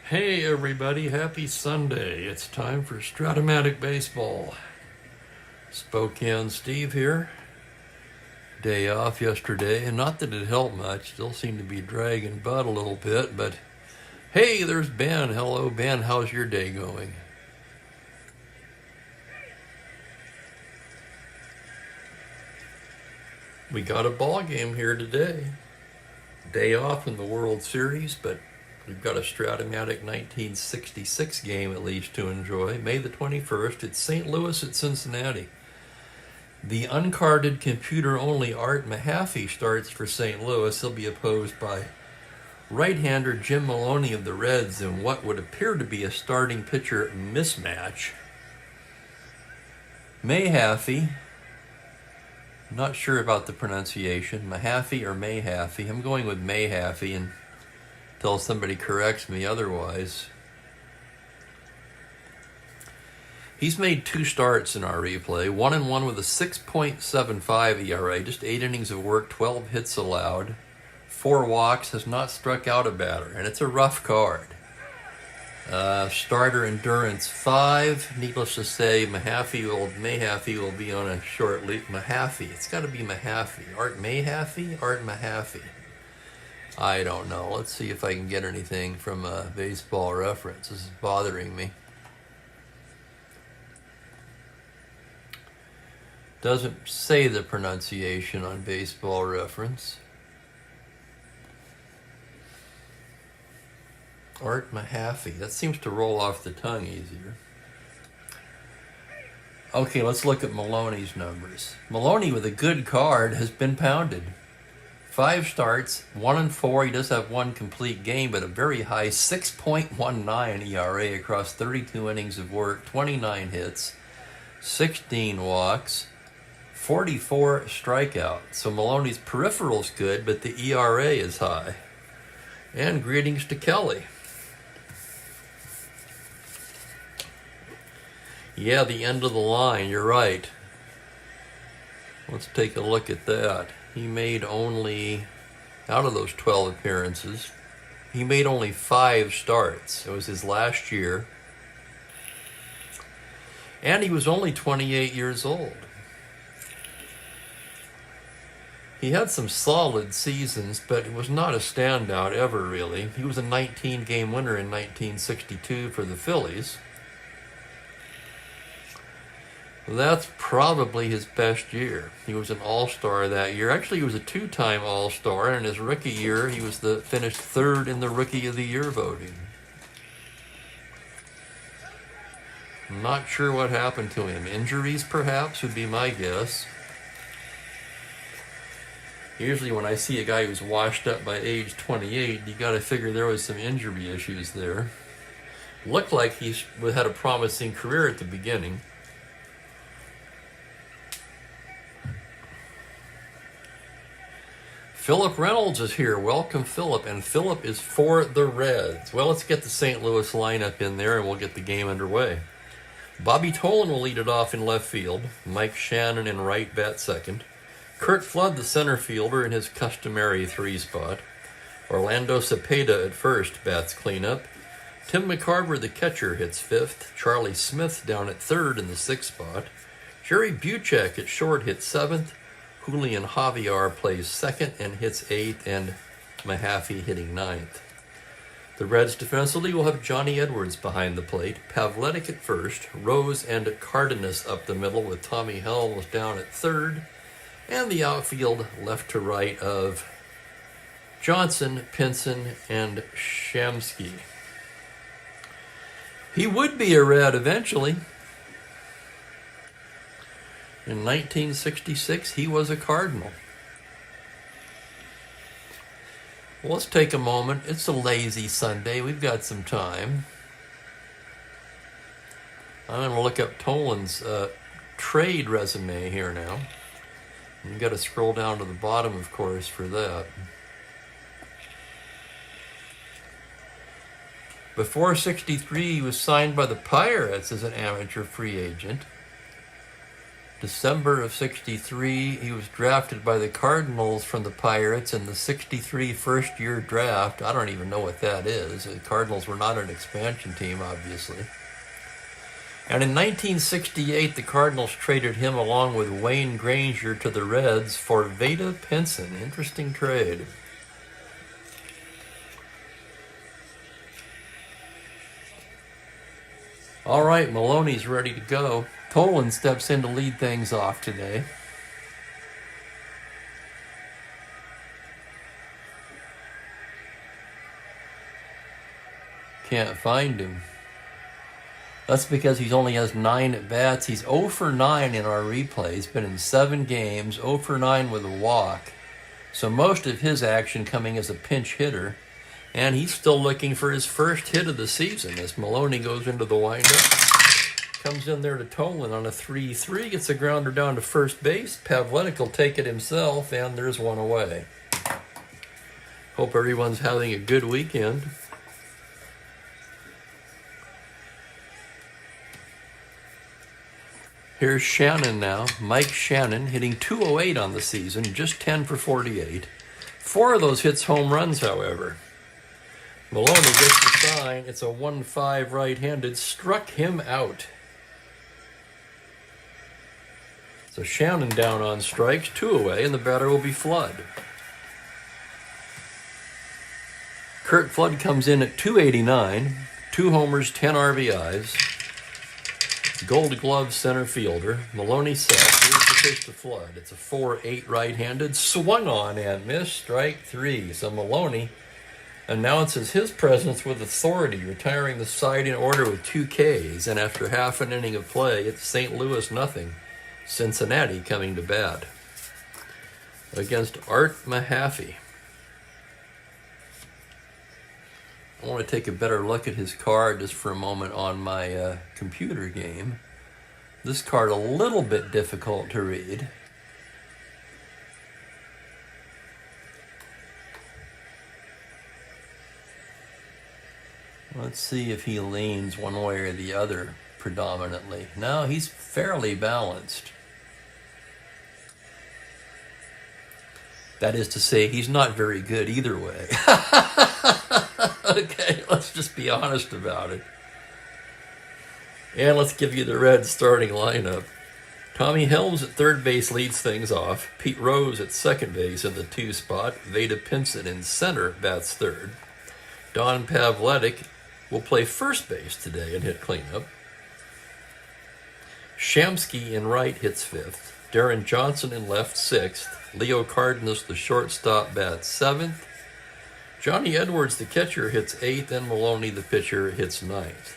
Hey everybody, happy Sunday. It's time for Strat-O-Matic Baseball. Spokane Steve here. Day off yesterday, and not that it helped much. Still seem to be dragging butt a little bit, but hey, there's Ben. Hello, Ben. How's your day going? We got a ball game here today. Day off in the World Series, but we've got a Strat-O-Matic 1966 game at least to enjoy. May the 21st. It's St. Louis at Cincinnati. The uncarded computer-only Art Mahaffey starts for St. Louis. He'll be opposed by right-hander Jim Maloney of the Reds in what would appear to be a starting pitcher mismatch. Mahaffey, not sure about the pronunciation, Mahaffey or Mahaffey. I'm going with Mahaffey until somebody corrects me otherwise. He's made 2 starts in our replay, 1-1 with a 6.75 ERA, just 8 innings of work, 12 hits allowed, 4 walks, has not struck out a batter, and it's a rough card. Starter endurance 5. Needless to say, Mahaffey will be on a short lead. Mahaffey, it's got to be Mahaffey. Art Mahaffey? Art Mahaffey. I don't know. Let's see if I can get anything from Baseball Reference. This is bothering me. Doesn't say the pronunciation on Baseball Reference. Art Mahaffey. That seems to roll off the tongue easier. Okay, let's look at Maloney's numbers. Maloney, with a good card, has been pounded. 5 starts, 1-4. He does have 1 complete game, but a very high 6.19 ERA across 32 innings of work, 29 hits, 16 walks, 44 strikeouts. So Maloney's peripheral's good, but the ERA is high. And greetings to Kelly. Yeah, the end of the line, you're right. Let's take a look at that. He made only, out of those 12 appearances, he made only 5 starts. It was his last year. And he was only 28 years old. He had some solid seasons, but it was not a standout ever, really. He was a 19-game winner in 1962 for the Phillies. That's probably his best year. He was an all-star that year. Actually, he was a 2-time all-star, and in his rookie year, he was finished 3rd in the Rookie of the Year voting. I'm not sure what happened to him. Injuries, perhaps, would be my guess. Usually when I see a guy who's washed up by age 28, you got to figure there was some injury issues there. Looked like he had a promising career at the beginning. Philip Reynolds is here. Welcome, Philip. And Philip is for the Reds. Well, let's get the St. Louis lineup in there and we'll get the game underway. Bobby Tolan will lead it off in left field. Mike Shannon in right, bat second. Curt Flood, the center fielder, in his customary 3 spot. Orlando Cepeda at first, bats cleanup. Tim McCarver, the catcher, hits 5th. Charlie Smith down at 3rd in the 6th spot. Jerry Buchek at short hits 7th. Julian Javier plays 2nd and hits 8th, and Mahaffey hitting 9th. The Reds defensively will have Johnny Edwards behind the plate, Pavletic at first, Rose and Cardenas up the middle with Tommy Helms down at 3rd, and the outfield left to right of Johnson, Pinson, and Shamsky. He would be a Red eventually. In 1966, he was a Cardinal. Well, let's take a moment. It's a lazy Sunday. We've got some time. I'm going to look up Tolan's trade resume here now. You've got to scroll down to the bottom, of course, for that. Before 63, he was signed by the Pirates as an amateur free agent. December of 63, he was drafted by the Cardinals from the Pirates in the 63 first-year draft. I don't even know what that is. The Cardinals were not an expansion team, obviously. And in 1968, the Cardinals traded him along with Wayne Granger to the Reds for Vada Pinson. Interesting trade. All right, Maloney's ready to go. Tolan steps in to lead things off today. Can't find him. That's because he only has 9 at-bats. He's 0 for 9 in our replay. He's been in 7 games, 0 for 9 with a walk. So most of his action coming as a pinch hitter. And he's still looking for his first hit of the season as Maloney goes into the windup. Comes in there to Tolan on a 3-3, gets a grounder down to first base. Pavletic will take it himself, and there's one away. Hope everyone's having a good weekend. Here's Shannon now. Mike Shannon hitting .208 on the season, just 10 for 48. 4 of those hits home runs, however. Maloney gets the sign. It's a 1-5 right-handed. Struck him out. So Shannon down on strikes, 2 away, and the batter will be Flood. Kurt Flood comes in at .289, 2 homers, 10 RBIs. Gold Glove center fielder. Maloney set. Here's the pitch to Flood. It's a 4-8 right-handed. Swung on and missed. Strike 3. So Maloney announces his presence with authority, retiring the side in order with 2 Ks. And after half an inning of play, it's St. Louis nothing. Cincinnati coming to bat against Art Mahaffey. I want to take a better look at his card just for a moment on my computer game. This card a little bit difficult to read. Let's see if he leans one way or the other predominantly. No, he's fairly balanced. That is to say, he's not very good either way. Okay, let's just be honest about it. And let's give you the Reds starting lineup. Tommy Helms at third base leads things off. Pete Rose at second base in the 2 spot. Vada Pinson in center bats third. Don Pavletic will play first base today and hit cleanup. Shamsky in right hits fifth. Darren Johnson in left sixth. Leo Cardenas, the shortstop, bats seventh. Johnny Edwards, the catcher, hits 8th, and Maloney, the pitcher, hits 9th.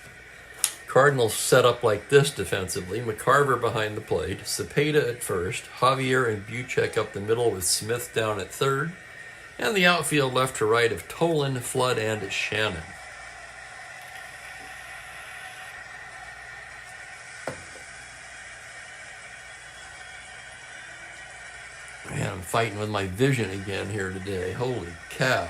Cardinals set up like this defensively. McCarver behind the plate, Cepeda at first, Javier and Buchek up the middle with Smith down at third, and the outfield left to right of Tolan, Flood, and Shannon. Man, I'm fighting with my vision again here today. Holy cow.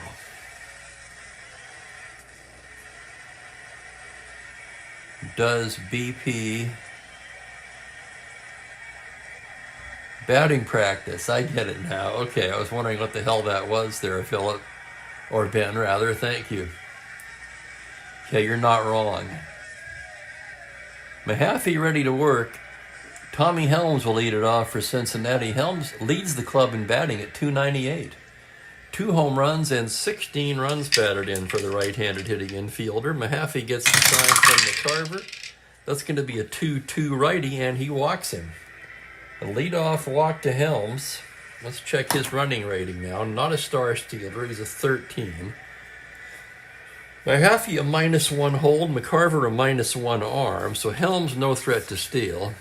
Does BP batting practice? I get it now. Okay, I was wondering what the hell that was there, Philip. Or Ben, rather. Thank you. Okay, you're not wrong. Mahaffey ready to work. Tommy Helms will lead it off for Cincinnati. Helms leads the club in batting at .298. 2 home runs and 16 runs batted in for the right-handed hitting infielder. Mahaffey gets the sign from McCarver. That's going to be a 2-2 righty, and he walks him. A leadoff walk to Helms. Let's check his running rating now. Not a star stealer. He's a 13. Mahaffey a -1 hold. McCarver a -1 arm. So Helms no threat to steal.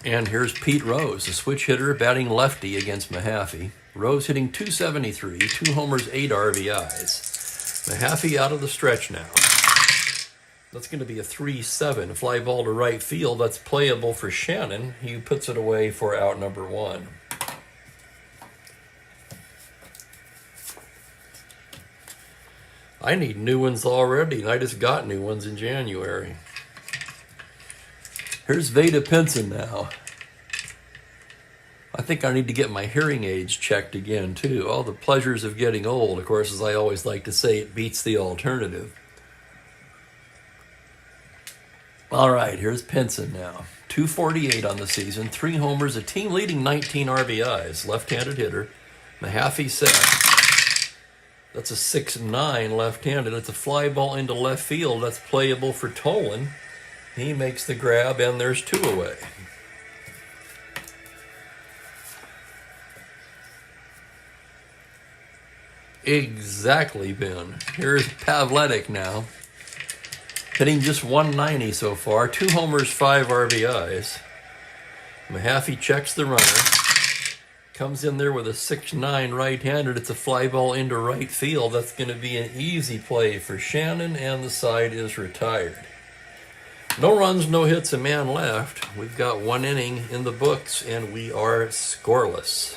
And here's Pete Rose, a switch hitter batting lefty against Mahaffey. Rose hitting .273, 2 homers, 8 RBIs. Mahaffey out of the stretch now. That's going to be a 3-7 fly ball to right field. That's playable for Shannon. He puts it away for out number 1. I need new ones already, and I just got new ones in January. Here's Veda Pinson now. I think I need to get my hearing aids checked again, too. All the pleasures of getting old, of course, as I always like to say, it beats the alternative. All right, here's Pinson now. 248 on the season, 3 homers, a team-leading 19 RBIs. Left-handed hitter. Mahaffey set. That's a 6-9 left-handed. It's a fly ball into left field. That's playable for Tolan. He makes the grab, and there's 2 away. Exactly, Ben. Here's Pavletic now. Hitting just 190 so far. 2 homers, 5 RBIs. Mahaffey checks the runner. Comes in there with a 6-9 right-handed. It's a fly ball into right field. That's going to be an easy play for Shannon, and the side is retired. No runs, no hits, a man left. We've got 1 inning in the books, and we are scoreless.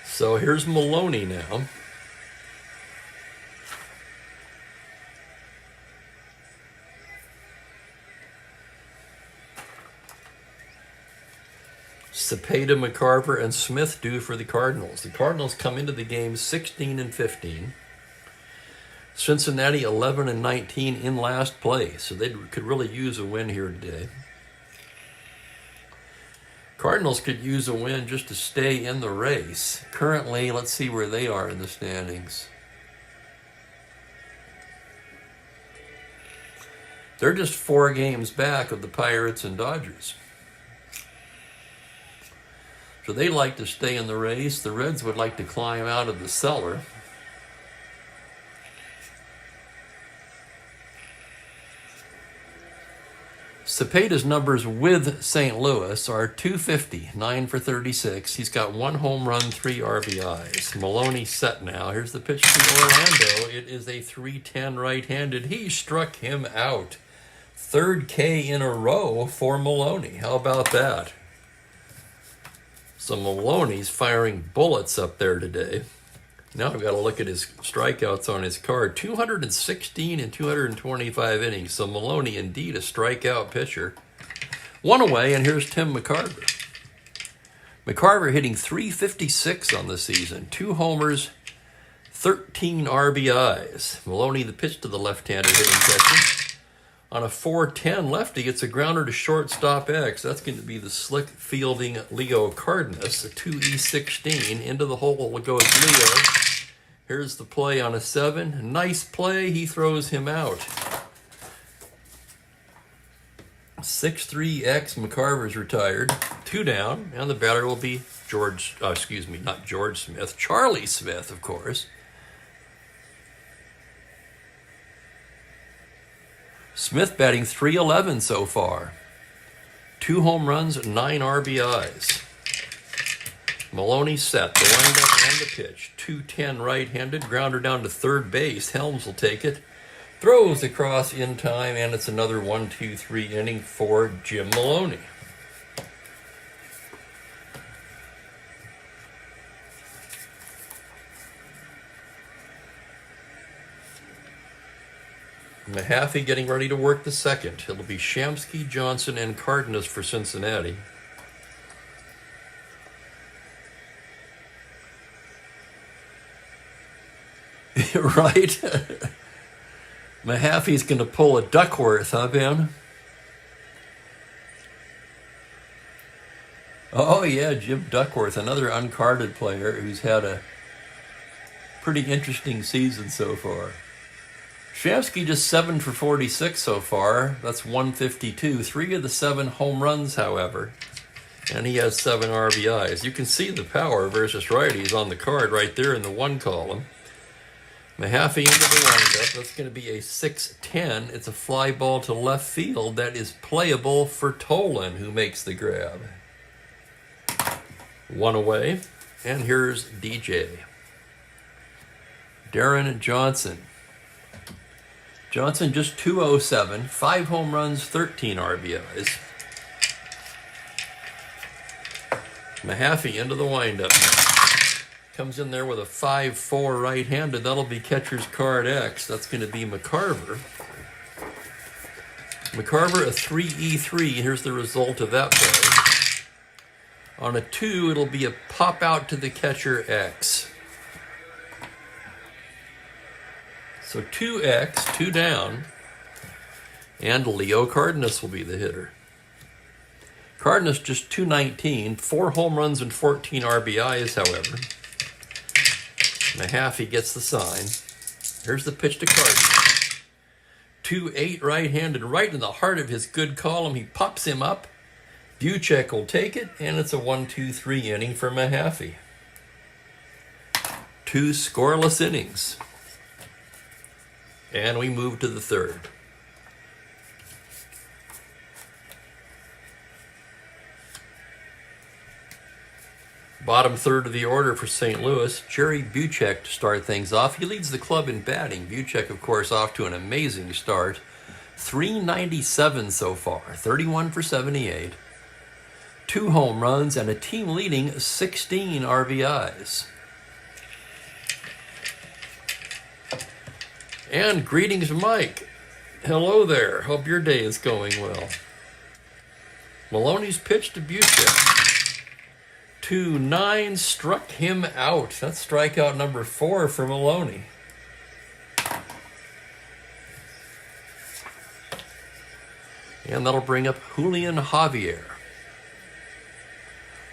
So here's Maloney now. Cepeda, McCarver, and Smith due for the Cardinals. The Cardinals come into the game 16-15. Cincinnati 11-19 in last place, so they could really use a win here today. Cardinals could use a win just to stay in the race. Currently, let's see where they are in the standings. They're just 4 games back of the Pirates and Dodgers. So they like to stay in the race. The Reds would like to climb out of the cellar. Cepeda's numbers with St. Louis are 250, 9 for 36. He's got 1 home run, 3 RBIs. Maloney set now. Here's the pitch to Orlando. It is a 3-10 right-handed. He struck him out. 3rd K in a row for Maloney. How about that? So Maloney's firing bullets up there today. Now I've got to look at his strikeouts on his card. 216 in 225 innings. So Maloney, indeed, a strikeout pitcher. 1 away, and here's Tim McCarver. McCarver hitting .356 on the season. 2 homers, 13 RBIs. Maloney, the pitch to the left-handed hitting catcher. On a 4-10 lefty, it's a grounder to shortstop X. That's going to be the slick fielding Leo Cardenas. A 2E16 into the hole goes Leo. Here's the play on a 7. Nice play. He throws him out. 6-3 X. McCarver's retired. 2 down, and the batter will be not George Smith. Charlie Smith, of course. Smith batting .311 so far. 2 home runs, 9 RBIs. Maloney set, the windup and the pitch. 2-10 right-handed, grounder down to third base. Helms will take it. Throws across in time, and it's another 1-2-3 inning for Jim Maloney. Mahaffey getting ready to work the second. It'll be Shamsky, Johnson, and Cardenas for Cincinnati. Right? Mahaffey's going to pull a Duckworth, huh, Ben? Oh, yeah, Jim Duckworth, another uncarded player who's had a pretty interesting season so far. Shamsky just 7 for 46 so far. That's 152. 3 of the 7 home runs, however. And he has 7 RBIs. You can see the power versus righties on the card right there in the 1 column. Mahaffey into the windup. That's going to be a 6-10. It's a fly ball to left field that is playable for Tolan, who makes the grab. 1 away. And here's DJ. Darren Johnson. Johnson just 207, 5 home runs, 13 RBIs. Mahaffey into the windup. Comes in there with a 5-4 right-handed. That'll be catcher's card X. That's going to be McCarver. McCarver, a 3E3. Here's the result of that play. On a 2, it'll be a pop out to the catcher X. So 2X, 2 down. And Leo Cardenas will be the hitter. Cardenas just 219, 4 home runs and 14 RBIs, however. Mahaffey gets the sign. Here's the pitch to Cardenas. 2-8 right-handed, right in the heart of his good column. He pops him up. Buchek will take it, and it's a 1-2-3 inning for Mahaffey. 2 scoreless innings. And we move to the third. Bottom third of the order for St. Louis, Jerry Buchek to start things off. He leads the club in batting. Buchek, of course, off to an amazing start. 397 so far, 31 for 78. 2 home runs and a team-leading 16 RBIs. And greetings, Mike. Hello there. Hope your day is going well. Maloney's pitch to Buchek. 2-9 struck him out. That's strikeout number 4 for Maloney. And that'll bring up Julian Javier.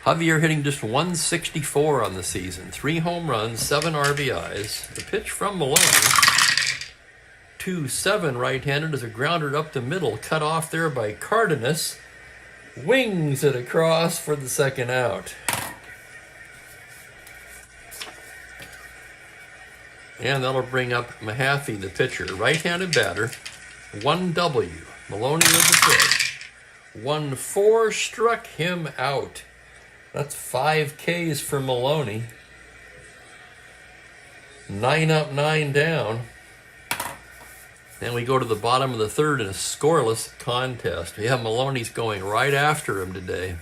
Javier hitting just 164 on the season. 3 home runs, 7 RBIs. The pitch from Maloney. 2-7 right-handed as a grounder up the middle. Cut off there by Cardenas. Wings it across for the second out. And that'll bring up Mahaffey, the pitcher. Right-handed batter. 1W. Maloney with the pitch. 1-4 struck him out. That's 5 Ks for Maloney. 9 up, 9 down. And we go to the bottom of the third in a scoreless contest. Yeah, Maloney's going right after him today.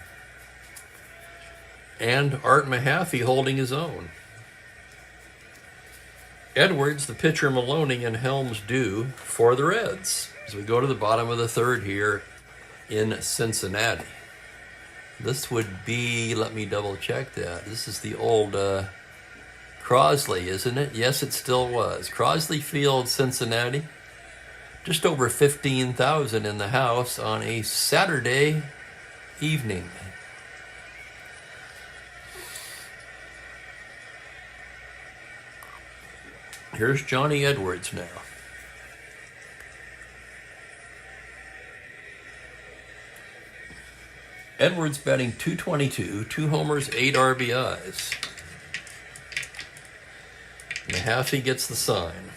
And Art Mahaffey holding his own. Edwards, the pitcher, Maloney, and Helms do for the Reds. As we go to the bottom of the third here in Cincinnati. This would be, let me double check that. This is the old Crosley, isn't it? Yes, it still was. Crosley Field, Cincinnati. Just over 15,000 in the house on a Saturday evening. Here's Johnny Edwards now. Edwards batting .222, 2 homers, 8 RBIs. Mahaffey gets the sign.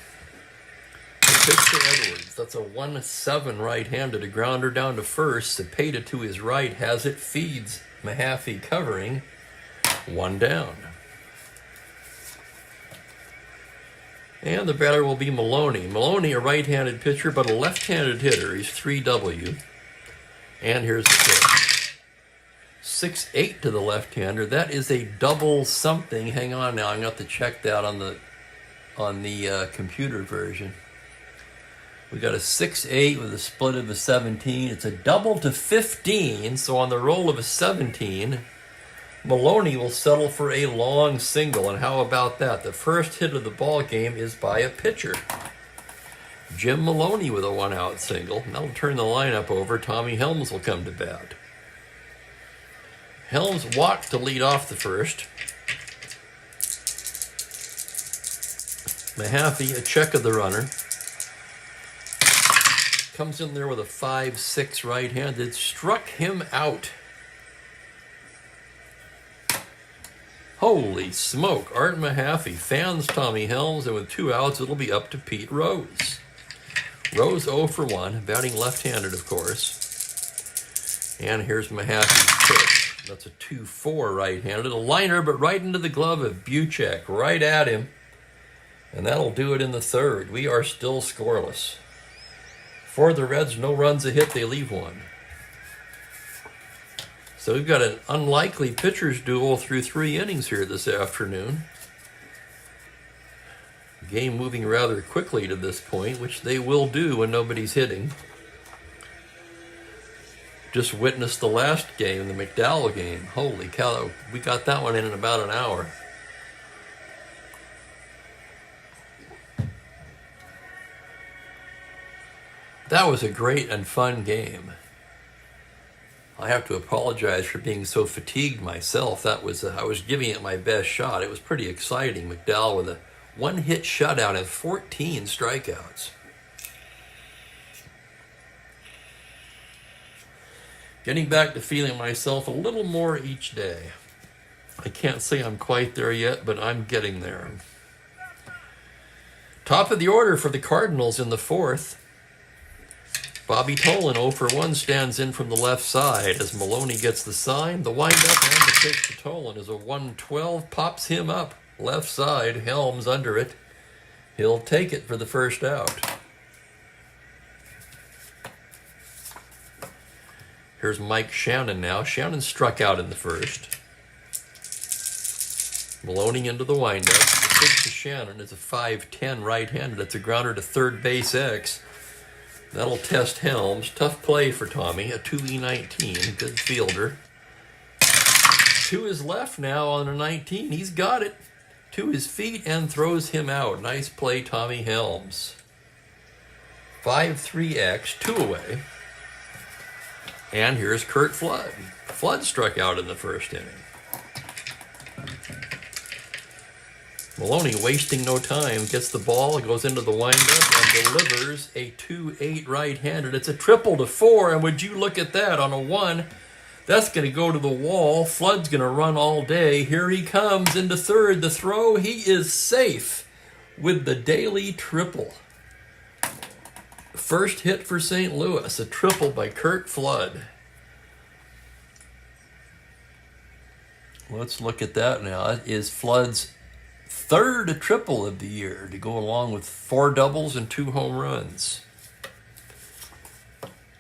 The pitch to Edwards. That's a 1-7 right-handed. A grounder down to first. Cepeda to his right has it. Feeds Mahaffey covering. 1 down. And the batter will be Maloney. Maloney, a right-handed pitcher, but a left-handed hitter. He's 3W. And here's the pitch. 6-8 to the left-hander. That is a double something. Hang on now. I'm going to have to check that on the computer version. We got a 6-8 with a split of a 17. It's a double to 15. So on the roll of a 17, Maloney will settle for a long single. And how about that? The first hit of the ball game is by a pitcher. Jim Maloney with a 1-out single. That'll turn the lineup over. Tommy Helms will come to bat. Helms walked to lead off the first. Mahaffey, a check of the runner. Comes in there with a 5-6 right-handed. Struck him out. Holy smoke. Art Mahaffey fans Tommy Helms, and with 2 outs, it'll be up to Pete Rose. Rose 0 for 1, batting left-handed, of course. And here's Mahaffey's pitch. That's a 2-4 right-handed. A liner, but right into the glove of Buchek. Right at him. And that'll do it in the third. We are still scoreless. For the Reds, no runs a hit, they leave 1. So we've got an unlikely pitcher's duel through 3 innings here this afternoon. Game moving rather quickly to this point, which they will do when nobody's hitting. Just witnessed the last game, the McDowell game. Holy cow, we got that one in about an hour. That was a great and fun game. I have to apologize for being so fatigued myself. I was giving it my best shot. It was pretty exciting. McDowell with a 1-hit shutout and 14 strikeouts. Getting back to feeling myself a little more each day. I can't say I'm quite there yet, but I'm getting there. Top of the order for the Cardinals in the 4th. Bobby Tolan 0 for 1 stands in from the left side as Maloney gets the sign. The windup and the pitch to Tolan is a 1-12, pops him up. Left side, Helms under it. He'll take it for the first out. Here's Mike Shannon now. Shannon struck out in the first. Maloney into the windup. The pitch to Shannon is a 5-10 right-handed. It's a grounder to third base X. That'll test Helms. Tough play for Tommy. A 2E19. Good fielder. To his left now on a 19. He's got it. To his feet and throws him out. Nice play, Tommy Helms. 5-3X. 2 away. And here's Curt Flood. Flood struck out in the first inning. Maloney wasting no time, gets the ball, goes into the windup, and delivers a 2-8 right-handed. It's a triple to 4, and would you look at that on a 1? That's going to go to the wall. Flood's going to run all day. Here he comes into third. The throw, he is safe with the daily triple. First hit for St. Louis, a triple by Curt Flood. Let's look at that now. That is Flood's 3rd triple of the year to go along with 4 doubles and 2 home runs.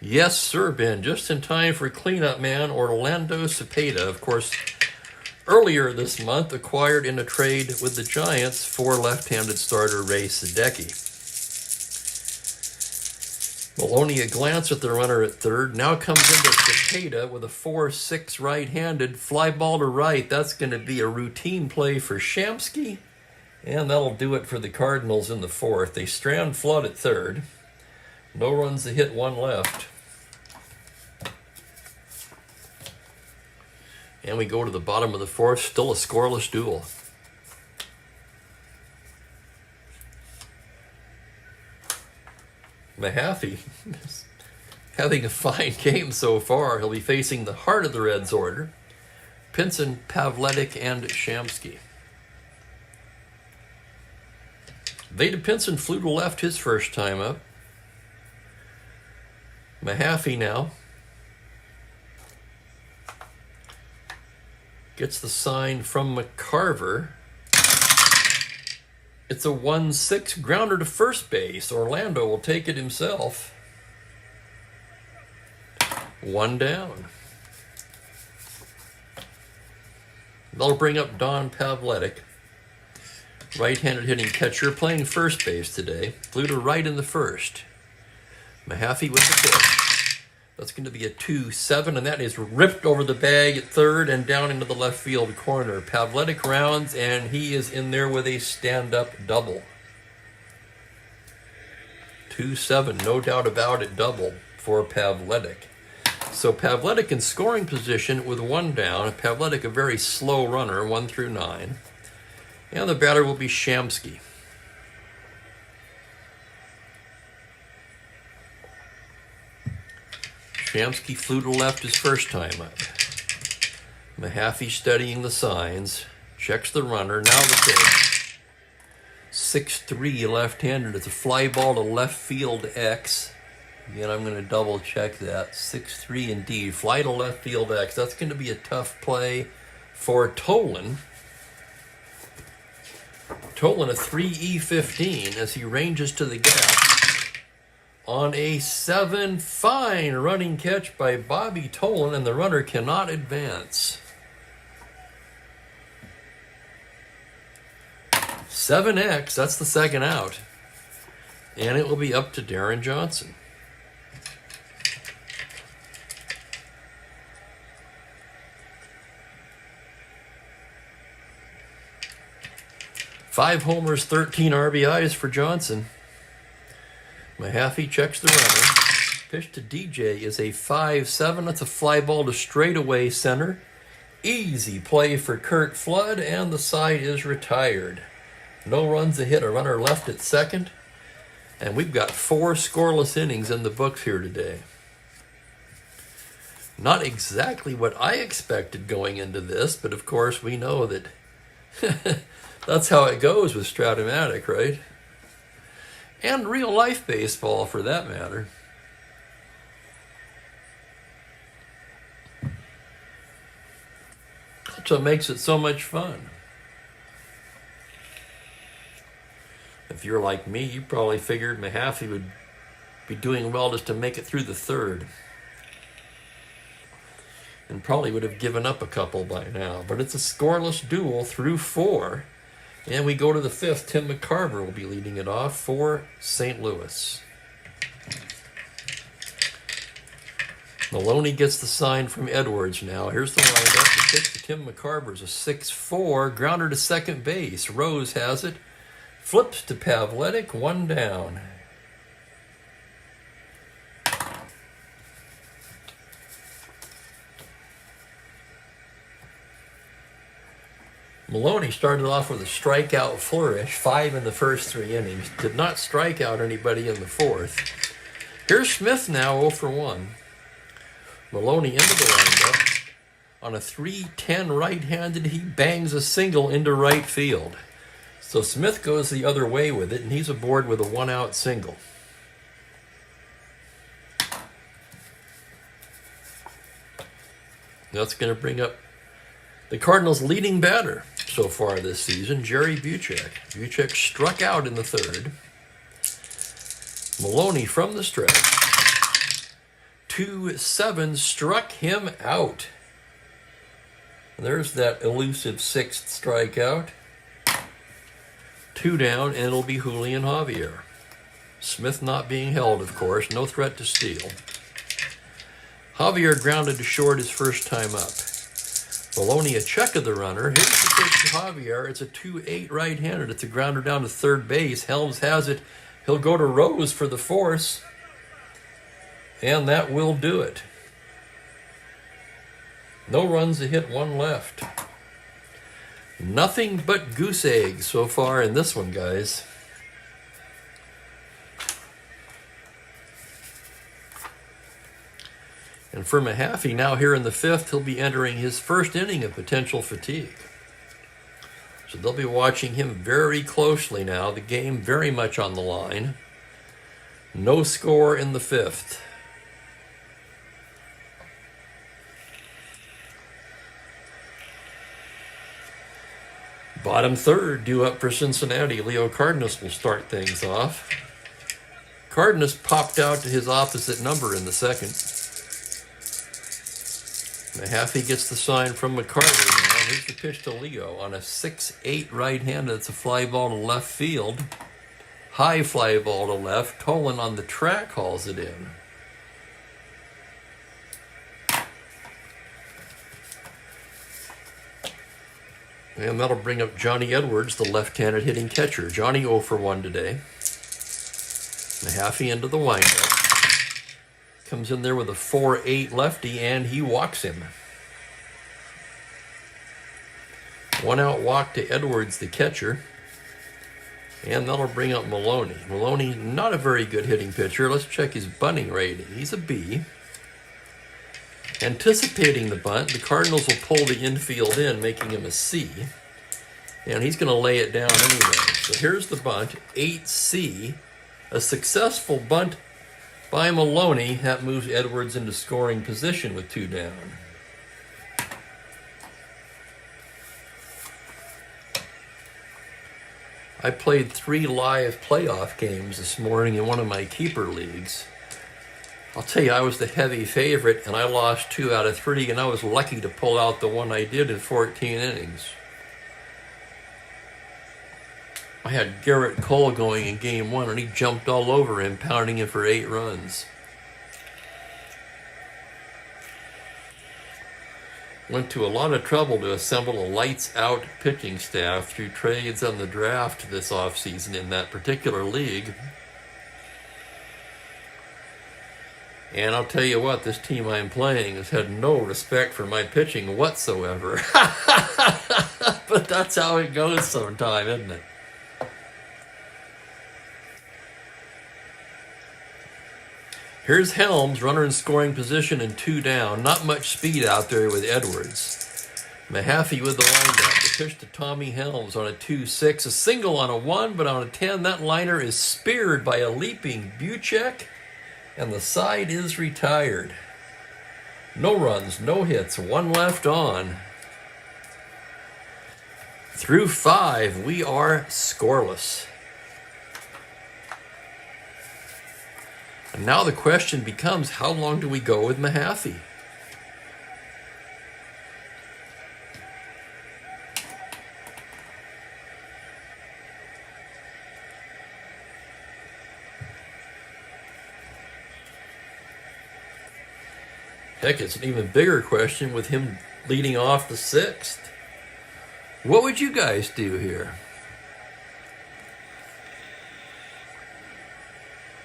Yes, sir, Ben. Just in time for cleanup man Orlando Cepeda, of course, earlier this month acquired in a trade with the Giants for left-handed starter Ray Sadecki. Maloney a glance at the runner at third. Now comes into Cepeda with a 4-6 right-handed fly ball to right. That's going to be a routine play for Shamsky. And that'll do it for the Cardinals in the 4th. They strand Flood at third. No runs to hit, 1 left. And we go to the bottom of the 4th. Still a scoreless duel. Mahaffey having a fine game so far. He'll be facing the heart of the Reds order. Pinson, Pavletic, and Shamsky. Vada Pinson flew to left his first time up. Mahaffey now gets the sign from McCarver. It's a 1-6 grounder to first base. Orlando will take it himself. 1 down. They'll bring up Don Pavletic, right-handed hitting catcher, playing first base today. Flew to right in the first. Mahaffey with the pitch. That's going to be a 2-7, and that is ripped over the bag at third and down into the left field corner. Pavletic rounds, and he is in there with a stand-up double. 2-7, no doubt about it, double for Pavletic. So Pavletic in scoring position with 1 down. Pavletic a very slow runner, 1 through 9. And the batter will be Shamsky. Shamsky flew to left his first time up. Mahaffey studying the signs. Checks the runner. Now the pitch. 6-3 left-handed. It's a fly ball to left field X. Again, I'm going to double check that. 6-3 indeed. Fly to left field X. That's going to be a tough play for Tolan. Tolan a 3E15 as he ranges to the gap. on a 7. Fine running catch by Bobby Tolan, and the runner cannot advance. 7X, that's the second out. And it will be up to Darren Johnson. Five homers, 13 RBIs for Johnson. Mahaffey checks the runner. Pitch to DJ is a 5-7. That's a fly ball to straightaway center. Easy play for Kurt Flood, and the side is retired. No runs, a hit, a runner left at second. And we've got 4 scoreless innings in the books here today. Not exactly what I expected going into this, but of course we know that that's how it goes with Strat-O-Matic, right? And real life baseball, for that matter. That's what makes it so much fun. If you're like me, you probably figured Mahaffey would be doing well just to make it through the third. And probably would have given up a couple by now. But it's a scoreless duel through 4. And we go to the 5th. Tim McCarver will be leading it off for St. Louis. Maloney gets the sign from Edwards now. Here's the windup. The pitch to Tim McCarver is a 6-4. Grounder to second base. Rose has it. Flips to Pavletic. 1 down. Maloney started off with a strikeout flourish, 5 in the first 3 innings. Did not strike out anybody in the 4th. Here's Smith now 0 for 1. Maloney into the windup. On a 3-10 right-handed, he bangs a single into right field. So Smith goes the other way with it, and he's aboard with a 1-out single. That's going to bring up the Cardinals' leading batter so far this season, Jerry Buchek. Buchek struck out in the 3rd. Maloney from the stretch. 2-7 struck him out. And there's that elusive 6th strikeout. 2 down, and it'll be Julian Javier. Smith not being held, of course. No threat to steal. Javier grounded to short his first time up. Maloney a check of the runner. Here's the pitch to Javier. It's a 2-8 right-handed. It's a grounder down to third base. Helms has it. He'll go to Rose for the force. And that will do it. No runs, a hit, 1 left. Nothing but goose eggs so far in this one, guys. And for Mahaffey, now here in the 5th, he'll be entering his first inning of potential fatigue. So they'll be watching him very closely now. The game very much on the line. No score in the 5th. Bottom 3rd due up for Cincinnati. Leo Cardenas will start things off. Cardenas popped out to his opposite number in the 2nd. Mahaffey gets the sign from McCarver now. Here's the pitch to Leo on a 6-8 right-handed. It's a fly ball to left field. High fly ball to left. Tolan on the track hauls it in. And that'll bring up Johnny Edwards, the left-handed hitting catcher. Johnny 0 for 1 today. Mahaffey into the windup. Comes in there with a 4-8 lefty, and he walks him. 1-out walk to Edwards, the catcher. And that'll bring up Maloney. Maloney, not a very good hitting pitcher. Let's check his bunting rating. He's a B. Anticipating the bunt, the Cardinals will pull the infield in, making him a C. And he's going to lay it down anyway. So here's the bunt, 8C. A successful bunt by Maloney. That moves Edwards into scoring position with 2 down. I played 3 live playoff games this morning in one of my keeper leagues. I'll tell you, I was the heavy favorite, and I lost 2 out of 3, and I was lucky to pull out the one I did in 14 innings. I had Garrett Cole going in game 1, and he jumped all over him, pounding him for 8 runs. Went to a lot of trouble to assemble a lights-out pitching staff through trades on the draft this offseason in that particular league. And I'll tell you what, this team I'm playing has had no respect for my pitching whatsoever. But that's how it goes sometimes, isn't it? Here's Helms, runner in scoring position and 2 down. Not much speed out there with Edwards. Mahaffey with the windup. The pitch to Tommy Helms on a 2-6. A single on a 1, but on a 10, that liner is speared by a leaping Buchek, and the side is retired. No runs, no hits, 1 left on. Through 5, we are scoreless. And now the question becomes, how long do we go with Mahaffey? Heck, it's an even bigger question with him leading off the 6th. What would you guys do here?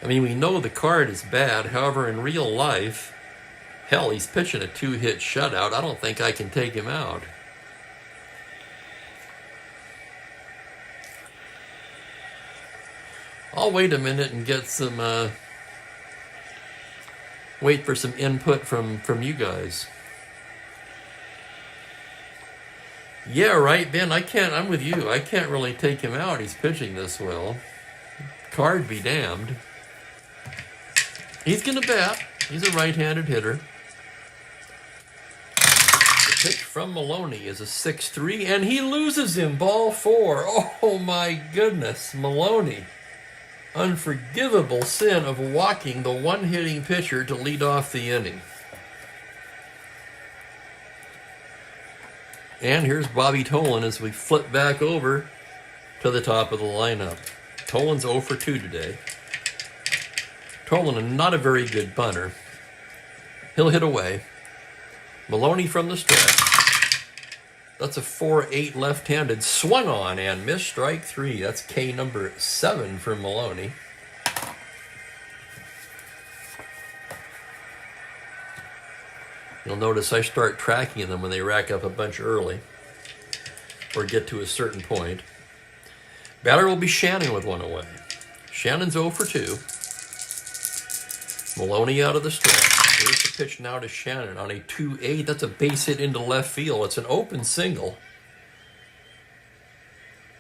I mean, we know the card is bad. However, in real life, hell, he's pitching a 2-hit shutout. I don't think I can take him out. I'll wait a minute and get some, wait for some input from you guys. Yeah, right, Ben, I'm with you. I can't really take him out. He's pitching this well. Card be damned. He's going to bat. He's a right-handed hitter. The pitch from Maloney is a 6-3, and he loses him, ball 4. Oh, my goodness, Maloney. Unforgivable sin of walking the one-hitting pitcher to lead off the inning. And here's Bobby Tolan as we flip back over to the top of the lineup. Tolan's 0 for 2 today. Tolan, not a very good bunter. He'll hit away. Maloney from the stretch. That's a 4-8 left-handed. Swung on and missed, strike 3. That's K number 7 for Maloney. You'll notice I start tracking them when they rack up a bunch early or get to a certain point. Batter will be Shannon with 1 away. Shannon's 0 for 2. Maloney out of the stretch. Here's the pitch now to Shannon on a 2-8. That's a base hit into left field. It's an open single.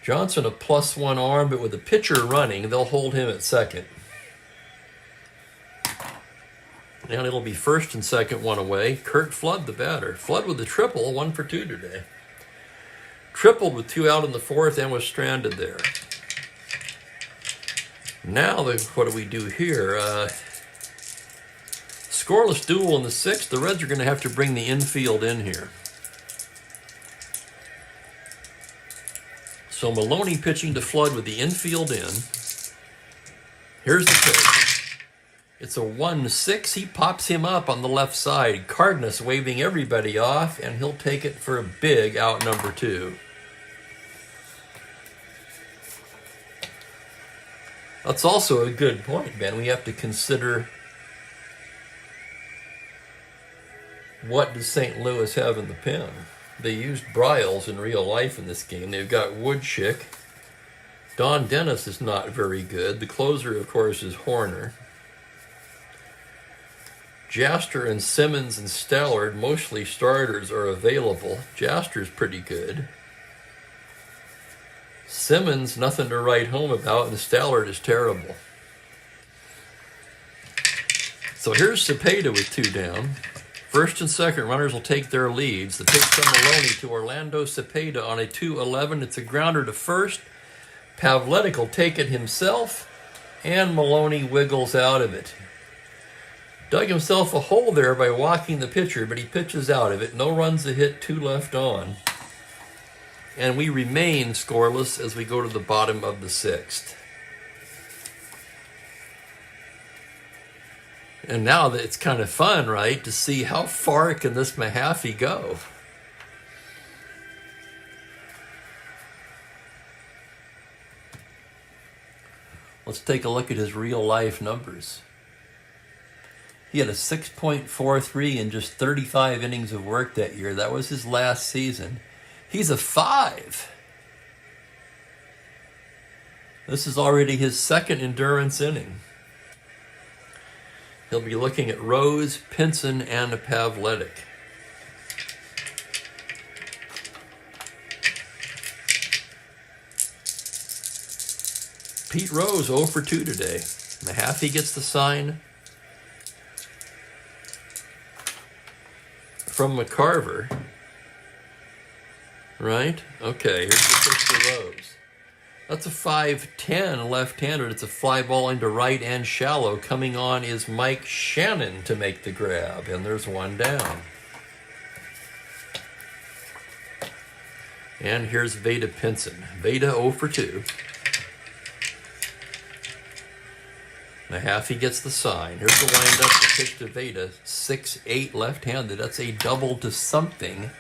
Johnson a +1 arm, but with the pitcher running, they'll hold him at second. And it'll be first and second, 1 away. Kurt Flood, the batter. Flood with the triple, 1 for 2 today. Tripled with 2 out in the 4th and was stranded there. Now, what do we do here? Scoreless duel in the 6th. The Reds are going to have to bring the infield in here. So Maloney pitching to Flood with the infield in. Here's the pitch. It's a 1-6. He pops him up on the left side. Cardenas waving everybody off, and he'll take it for a big out number 2. That's also a good point, Ben. We have to consider, what does St. Louis have in the pen? They used Bryles in real life in this game. They've got Woodchick. Don Dennis is not very good. The closer, of course, is Horner. Jaster and Simmons and Stallard, mostly starters, are available. Jaster's pretty good. Simmons, nothing to write home about, and Stallard is terrible. So here's Cepeda with 2 down. First and second runners will take their leads. The pitch from Maloney to Orlando Cepeda on a 2-11. It's a grounder to first. Pavletic will take it himself, and Maloney wiggles out of it. Dug himself a hole there by walking the pitcher, but he pitches out of it. No runs a hit, 2 left on. And we remain scoreless as we go to the bottom of the 6th. And now that it's kind of fun, right, to see how far can this Mahaffey go. Let's take a look at his real-life numbers. He had a 6.43 in just 35 innings of work that year. That was his last season. He's a 5. This is already his 2nd endurance inning. He'll be looking at Rose, Pinson, and Pavletic. Pete Rose 0 for 2 today. Mahaffey gets the sign from McCarver. Right? Okay, here's the pitch to Rose. That's a 5-10 left-hander. It's a fly ball into right and shallow. Coming on is Mike Shannon to make the grab, and there's one down. And here's Veda Pinson. Veda 0 for 2. Mahaffey gets the sign. Here's the wind-up, the pitch to Veda. 6-8 left-handed. That's a double to something.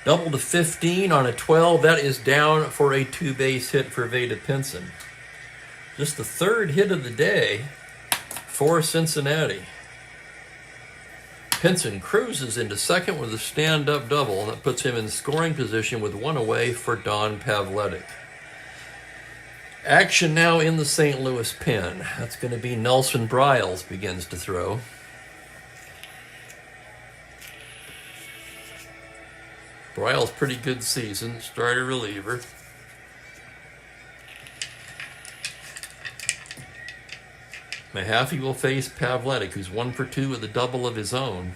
Double to 15 on a 12. That is down for a 2-base hit for Veda Pinson. Just the 3rd hit of the day for Cincinnati. Pinson cruises into second with a stand-up double. That puts him in scoring position with 1 away for Don Pavletic. Action now in the St. Louis pen. That's going to be Nelson Bryles begins to throw. Bryles, pretty good season, starter reliever. Mahaffey will face Pavletic, who's 1 for 2 with a double of his own.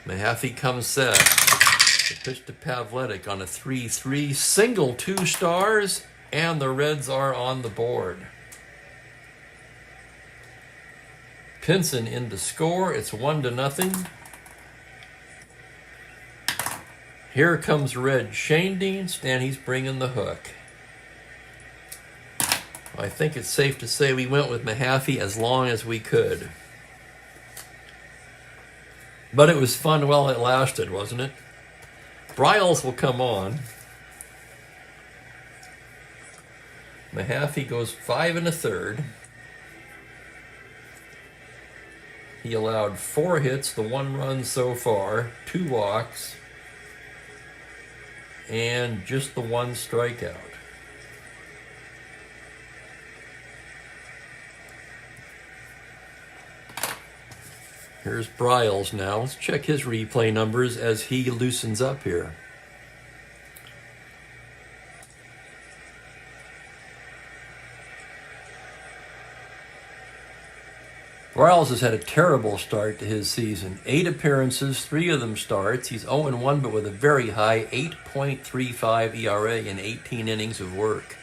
Mahaffey comes set. The pitch to Pavletic on a 3-3 single, 2 stars. And the Reds are on the board. Pinson in to score. It's 1-0. Here comes Red Shanedean, and he's bringing the hook. I think it's safe to say we went with Mahaffey as long as we could. But it was fun while it lasted, wasn't it? Bryles will come on. Mahaffey goes 5 1/3. He allowed 4 hits, the 1 run so far, 2 walks, and just the 1 strikeout. Here's Bryles now. Let's check his replay numbers as he loosens up here. Bryles has had a terrible start to his season. 8 appearances, 3 of them starts. He's 0-1, but with a very high 8.35 ERA in 18 innings of work.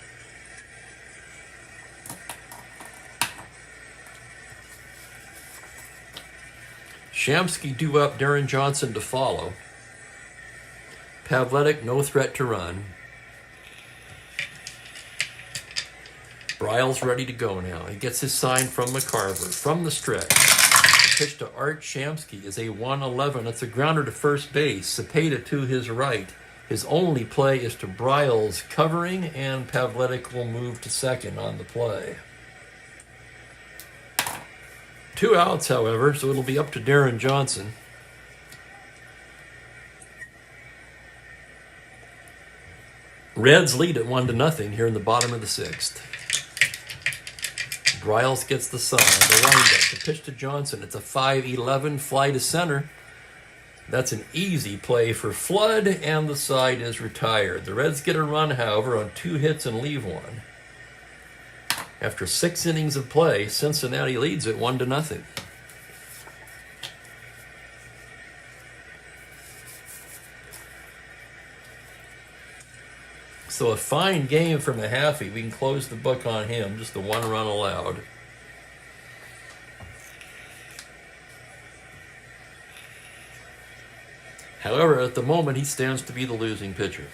Shamsky due up, Darren Johnson to follow. Pavletic, no threat to run. Bryles ready to go now. He gets his sign from McCarver. From the stretch. The pitch to Art Shamsky is a 1-11. It's a grounder to first base. Cepeda to his right. His only play is to Bryles covering, and Pavletic will move to second on the play. 2 outs, however, so it'll be up to Darren Johnson. Reds lead at 1-0 here in the bottom of the 6th. Bryles gets the sign, the windup, the pitch to Johnson. It's a 5-11 fly to center. That's an easy play for Flood, and the side is retired. The Reds get a run, however, on 2 hits and leave 1. After 6 innings of play, Cincinnati leads at 1-0. So a fine game from Mahaffey. We can close the book on him. Just the 1 run allowed. However, at the moment, he stands to be the losing pitcher.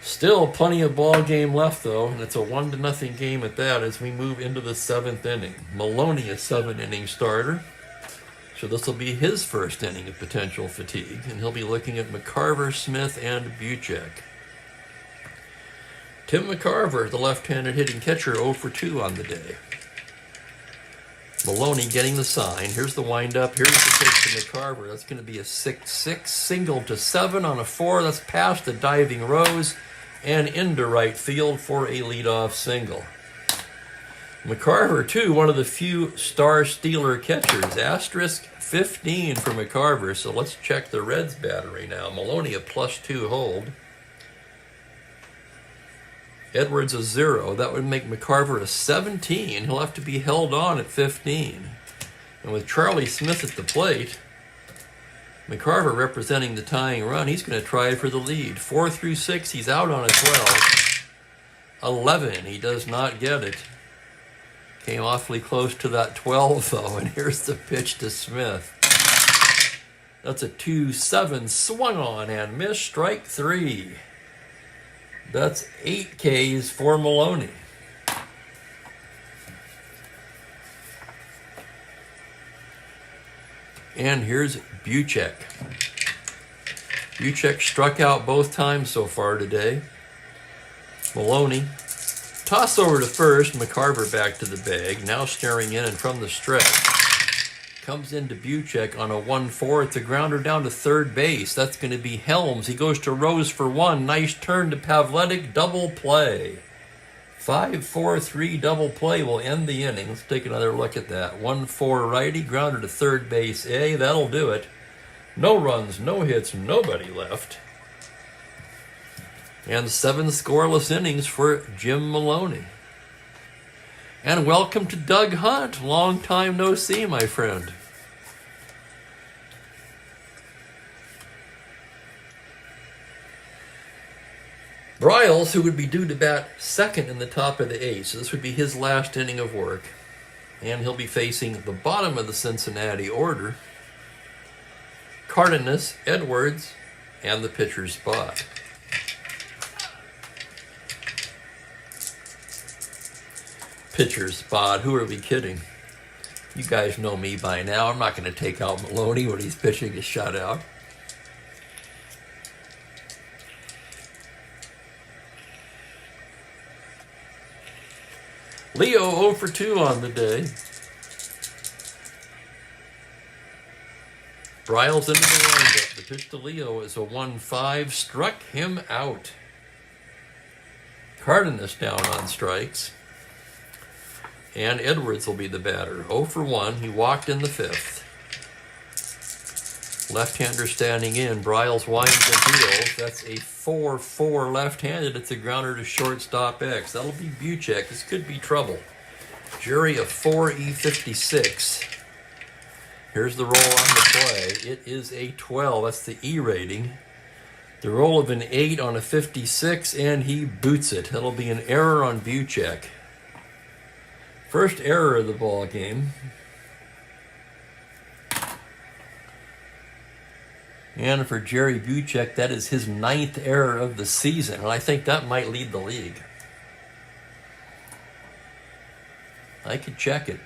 Still plenty of ball game left, though, and it's a 1-0 game at that as we move into the 7th inning. Maloney, a 7-inning starter. So this will be his first inning of potential fatigue, and he'll be looking at McCarver, Smith, and Buchek. Tim McCarver, the left-handed hitting catcher, 0 for 2 on the day. Maloney getting the sign. Here's the windup. Here's the pitch to McCarver. That's going to be a 6-6 single to 7 on a 4. That's past the diving Rose and into right field for a leadoff single. McCarver, too, one of the few star stealer catchers. Asterisk 15 for McCarver. So let's check the Reds battery now. Maloney a +2 hold. Edwards a 0. That would make McCarver a 17. He'll have to be held on at 15. And with Charlie Smith at the plate, McCarver representing the tying run, he's going to try for the lead. 4 through 6, he's out on a 12. 11, he does not get it. Came awfully close to that 12, though, and here's the pitch to Smith. That's a 2-7, swung on and missed, strike 3. That's 8 Ks for Maloney. And here's Buchek. Buchek struck out both times so far today. Maloney. Toss over to first. McCarver back to the bag. Now staring in and from the stretch. Comes into Buchek on a 1-4. It's a grounder down to third base. That's going to be Helms. He goes to Rose for 1. Nice turn to Pavletic. Double play. 5-4-3 double play will end the inning. Let's take another look at that. 1-4 righty. Grounder to third base A. That'll do it. No runs, no hits, nobody left. And 7 scoreless innings for Jim Maloney. And welcome to Doug Hunt. Long time no see, my friend. Bryles, who would be due to bat second in the top of the 8th, so this would be his last inning of work. And he'll be facing the bottom of the Cincinnati order. Cardenas, Edwards, and the pitcher's spot. Pitcher's spot, who are we kidding? You guys know me by now. I'm not going to take out Maloney when he's pitching a shutout. Leo 0 for 2 on the day. Bryles into the windup. The pitch to Leo is a 1-5. Struck him out. Cardenas down on strikes. And Edwards will be the batter. 0 for 1. He walked in the 5th. Left-hander standing in. Bryles winds and deals. That's a 4-4 left-handed. It's a grounder to shortstop X. That'll be Buchek. This could be trouble. Jury of 4E56. Here's the roll on the play. It is a 12. That's the E rating. The roll of an 8 on a 56, and he boots it. That'll be an error on Buchek. First error of the ball game. And for Jerry Buchek, that is his 9th error of the season, and I think that might lead the league. I could check it.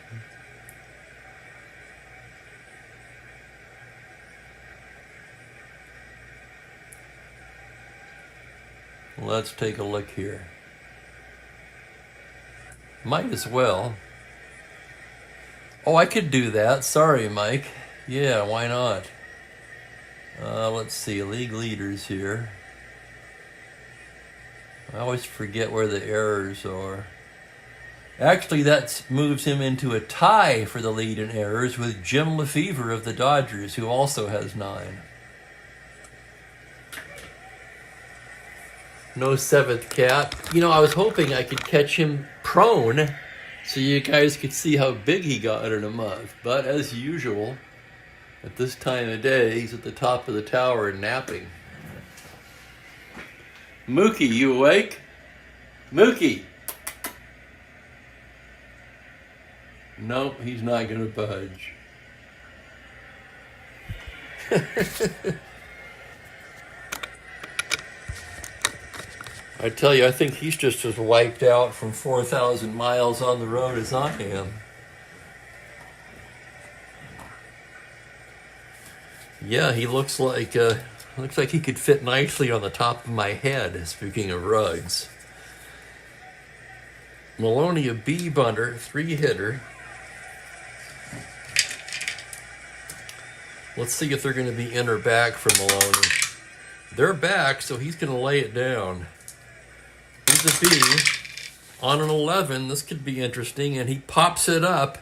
Let's take a look here. Might as well. Oh, I could do that. Sorry, Mike. Yeah, why not? Let's see. League leaders here. I always forget where the errors are. Actually, that moves him into a tie for the lead in errors with Jim Lefevre of the Dodgers, who also has 9. No 7th cat. You know, I was hoping I could catch him prone so you guys could see how big he got in a month. But as usual, at this time of day, he's at the top of the tower napping. Mookie, you awake? Mookie! Nope, he's not going to budge. I tell you, I think he's just as wiped out from 4,000 miles on the road as I am. Yeah, he looks like he could fit nicely on the top of my head, speaking of rugs. Maloney, a B-bunter, 3-hitter. Let's see if they're going to be in or back for Maloney. They're back, so he's going to lay it down. Here's a B on an 11. This could be interesting, and he pops it up.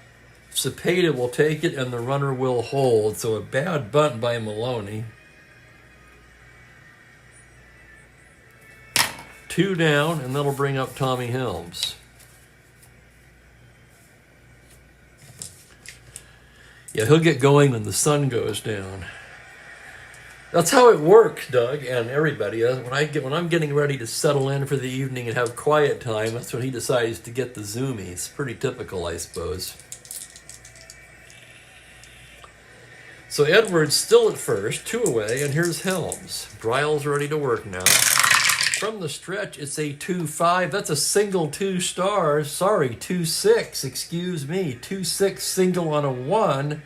Cepeda will take it, and the runner will hold. So a bad bunt by Maloney. 2 down, and that'll bring up Tommy Helms. Yeah, he'll get going when the sun goes down. That's how it works, Doug, and everybody. When I'm getting ready to settle in for the evening and have quiet time, that's when he decides to get the zoomies. It's pretty typical, I suppose. So Edwards still at first, 2 away, and here's Helms. Bryles ready to work now. From the stretch, it's a 2-5. That's a single 2 stars. Sorry, 2-6. Excuse me. 2-6 single on a 1.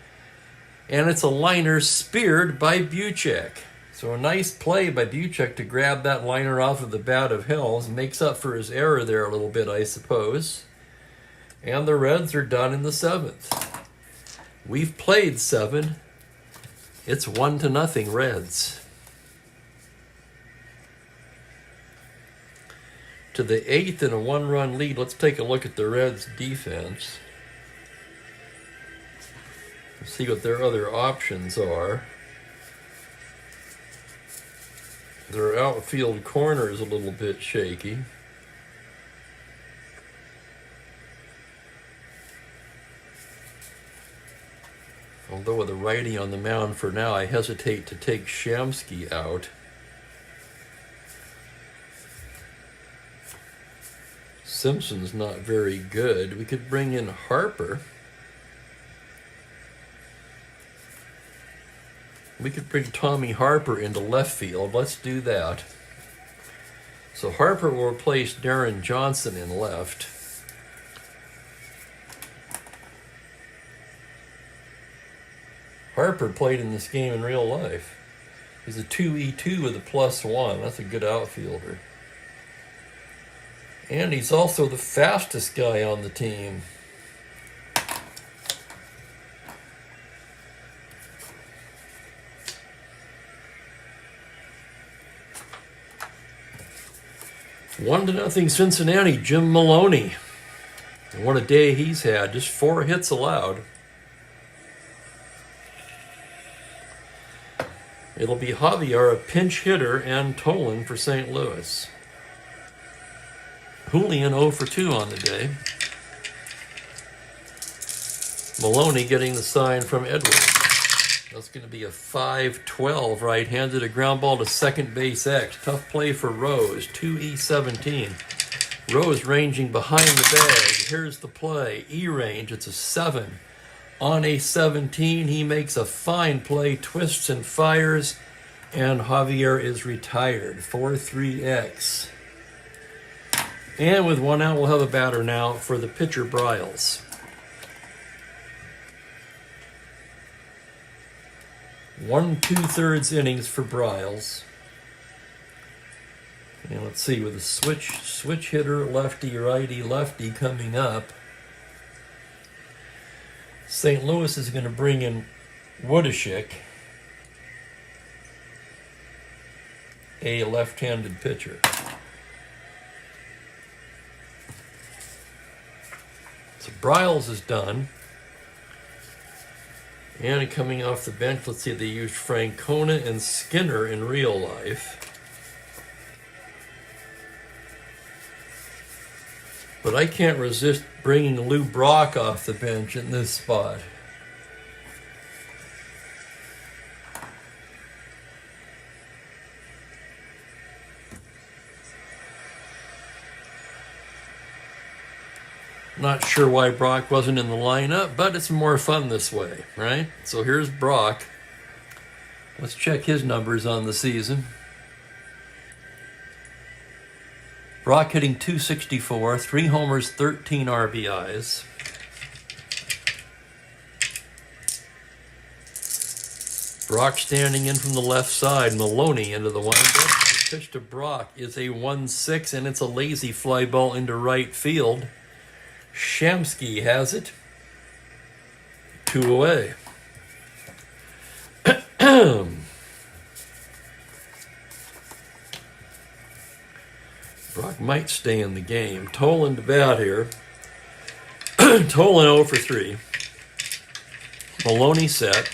And it's a liner speared by Buchek. So a nice play by Buchek to grab that liner off of the bat of Helms. Makes up for his error there a little bit, I suppose. And the Reds are done in the 7th. We've played 7. It's 1-0 Reds. To the 8th in a 1-run lead, let's take a look at the Reds' defense. See what their other options are. Their outfield corner is a little bit shaky. Although with a righty on the mound for now, I hesitate to take Shamsky out. Simpson's not very good. We could bring in Harper. We could bring Tommy Harper into left field. Let's do that. So Harper will replace Darren Johnson in left. Harper played in this game in real life. He's a 2E2 with a +1. That's a good outfielder. And he's also the fastest guy on the team. One to nothing Cincinnati, Jim Maloney. And what a day he's had. Just 4 hits allowed. It'll be Javier, a pinch hitter, and Tolan for St. Louis. Julian 0 for 2 on the day. Maloney getting the sign from Edwards. That's going to be a 5-12 right-handed, a ground ball to second base X. Tough play for Rose, 2E17. Rose ranging behind the bag. Here's the play, E-range, it's a 7. On a 17, he makes a fine play, twists and fires, and Javier is retired, 4-3X. And with 1 out, we'll have a batter now for the pitcher, Bryles. 1 2/3 innings for Bryles. And let's see, with a switch hitter, lefty, righty, lefty coming up. St. Louis is going to bring in Wodashik, a left-handed pitcher. So Bryles is done. And coming off the bench, let's see, they used Francona and Skinner in real life. But I can't resist bringing Lou Brock off the bench in this spot. Not sure why Brock wasn't in the lineup, but it's more fun this way, right? So here's Brock. Let's check his numbers on the season. Brock hitting .264, 3 homers, 13 RBIs. Brock standing in from the left side, Maloney into the windup. The pitch to Brock is a 1-6, and it's a lazy fly ball into right field. Shamsky has it. 2 away. Brock might stay in the game. Tolan to bat here. Tolan 0 for 3. Maloney set.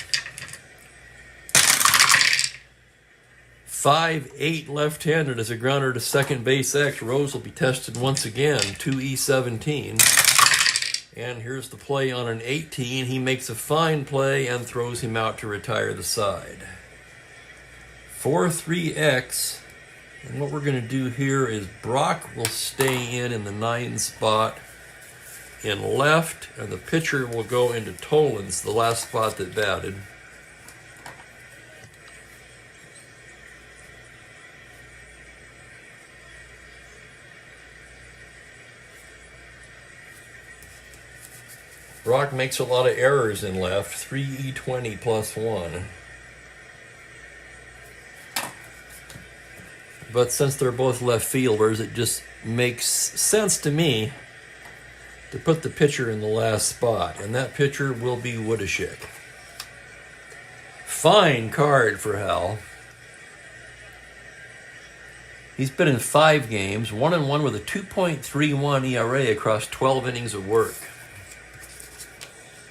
5-8 left-handed as a grounder to second base X. Rose will be tested once again. 2E17. And here's the play on an 18. He makes a fine play and throws him out to retire the side. 4-3X. And what we're going to do here is Brock will stay in the 9 spot in left, and the pitcher will go into Tolan's, the last spot that batted. Brock makes a lot of errors in left, 3E20 plus 1. But since they're both left fielders, it just makes sense to me to put the pitcher in the last spot. And that pitcher will be Woodashik. Fine card for Hal. He's been in 5 games, 1-1 with a 2.31 ERA across 12 innings of work.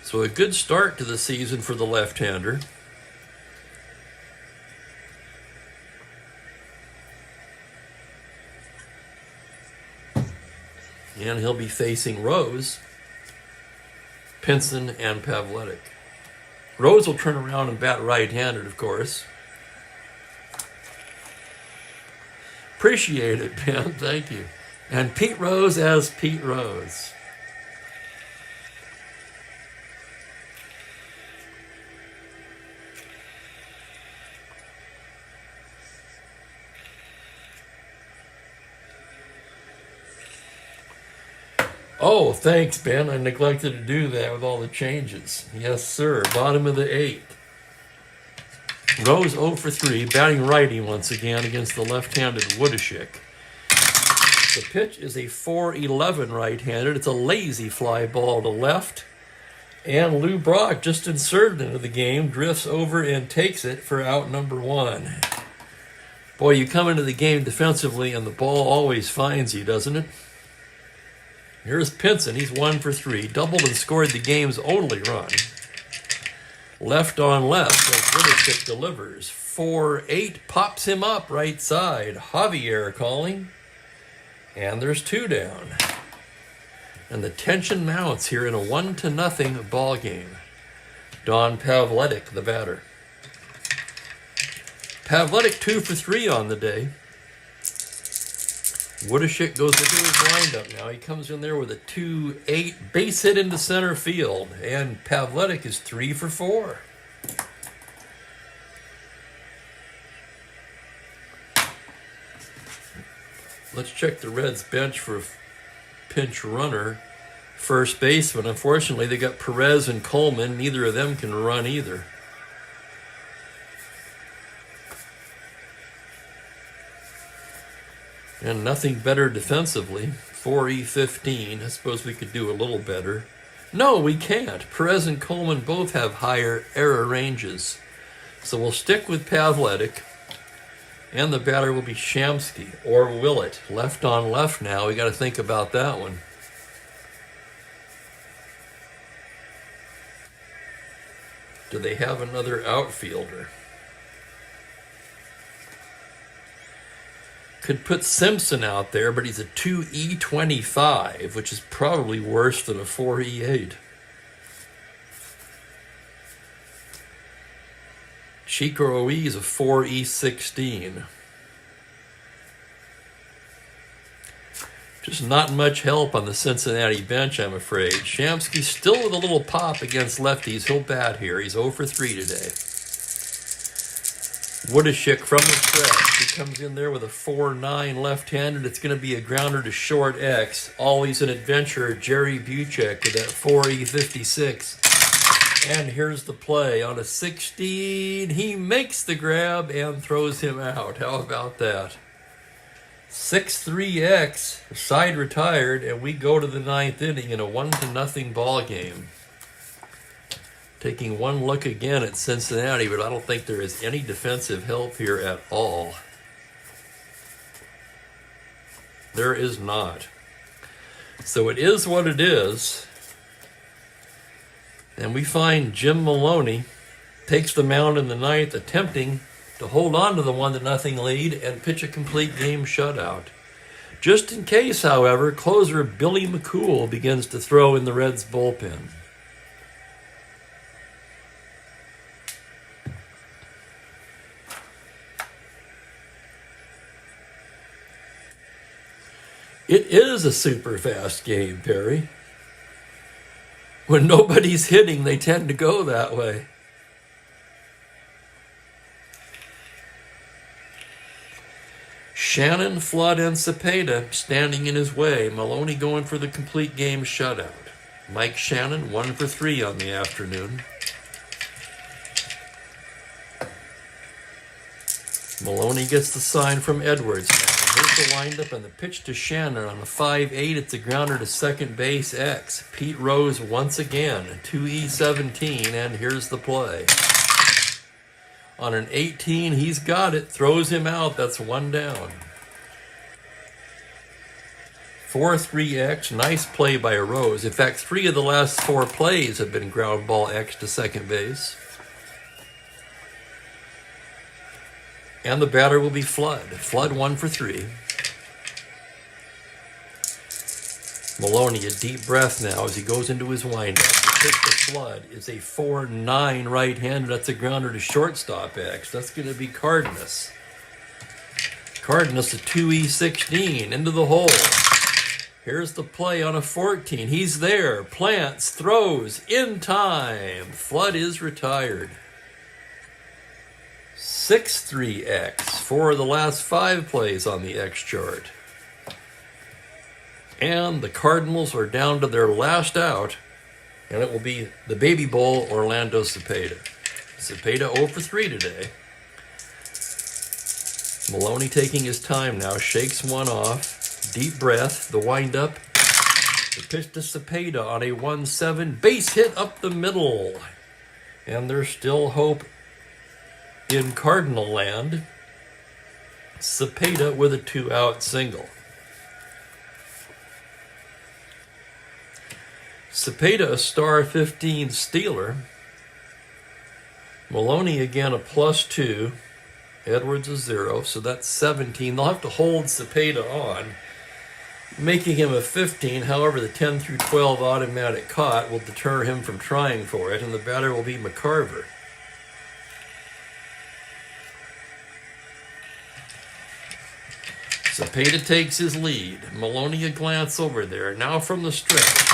So a good start to the season for the left-hander. And he'll be facing Rose, Pinson, and Pavletic. Rose will turn around and bat right-handed, of course. Appreciate it, Ben. Thank you. And Pete Rose as Pete Rose. Oh, thanks, Ben. I neglected to do that with all the changes. Yes, sir. Bottom of the 8th. Rose 0 for 3, batting righty once again against the left-handed Woodashik. The pitch is a 4-11 right-handed. It's a lazy fly ball to left. And Lou Brock, just inserted into the game, drifts over and takes it for out number 1. Boy, you come into the game defensively and the ball always finds you, doesn't it? Here's Pinson. He's 1 for 3. Doubled and scored the game's only run. Left on left as Woodashik delivers. 4-8 pops him up right side. Javier calling. And there's 2 down. And the tension mounts here in a 1-0 ball game. Don Pavletic, the batter. Pavletic 2 for 3 on the day. Woodashik goes into his windup now. He comes in there with a 2-8 base hit into center field. And Pavletic is 3 for 4. Let's check the Reds bench for a pinch runner. First baseman. Unfortunately, they got Perez and Coleman. Neither of them can run either. And nothing better defensively. 4E15. I suppose we could do a little better. No, we can't. Perez and Coleman both have higher error ranges. So we'll stick with Pavletic. And the batter will be Shamsky. Or will it? Left on left now. We got to think about that one. Do they have another outfielder? Could put Simpson out there, but he's a 2E25, which is probably worse than a 4E8. Chico Ruiz is a 4E16. Just Just not much help on the Cincinnati bench, I'm afraid. Shamsky still with a little pop against lefties. He'll bat here. He's 0 for 3 today. Woodashik from the stretch. He comes in there with a 4-9 left-handed. It's going to be a grounder to short X. Always an adventurer, Jerry Buchek with that 4E56. And here's the play. On a 16, he makes the grab and throws him out. How about that? 6-3X, side retired, and we go to the 9th inning in a 1-0 ball game. Taking one look again at Cincinnati, but I don't think there is any defensive help here at all. There is not. So it is what it is. And we find Jim Maloney takes the mound in the 9th, attempting to hold on to the 1-0 lead and pitch a complete game shutout. Just in case, however, closer Billy McCool begins to throw in the Reds' bullpen. It is a super fast game, Perry. When nobody's hitting, they tend to go that way. Shannon, Flood, and Cepeda standing in his way. Maloney going for the complete game shutout. Mike Shannon, 1 for 3 on the afternoon. Maloney gets the sign from Edwards now. Here's the windup and the pitch to Shannon on a 5-8. It's a grounder to second base X. Pete Rose once again, 2E17, and here's the play. On an 18, he's got it. Throws him out. That's 1 down. 4-3X. Nice play by Rose. In fact, 3 of the last 4 plays have been ground ball X to second base. And the batter will be Flood. Flood 1 for 3. Maloney, a deep breath now as he goes into his windup. The pitch to Flood is a 4-9 right-hander. That's a grounder to shortstop X. That's going to be Cardenas. Cardenas, a 2E16, into the hole. Here's the play on a 14. He's there. Plants, throws, in time. Flood is retired. 6-3X. 4 of the last 5 plays on the X chart. And the Cardinals are down to their last out, and it will be the Baby Bull, Orlando Cepeda. Cepeda 0 for 3 today. Maloney taking his time now, shakes one off, deep breath, the windup, the pitch to Cepeda on a 1-7, base hit up the middle. And there's still hope in Cardinal land. Cepeda with a 2-out single. Cepeda, a star 15 stealer. Maloney again a +2. Edwards a 0, so that's 17. They'll have to hold Cepeda on, making him a 15. However, the 10 through 12 automatic caught will deter him from trying for it, and the batter will be McCarver. Cepeda takes his lead. Maloney a glance over there. Now from the stretch.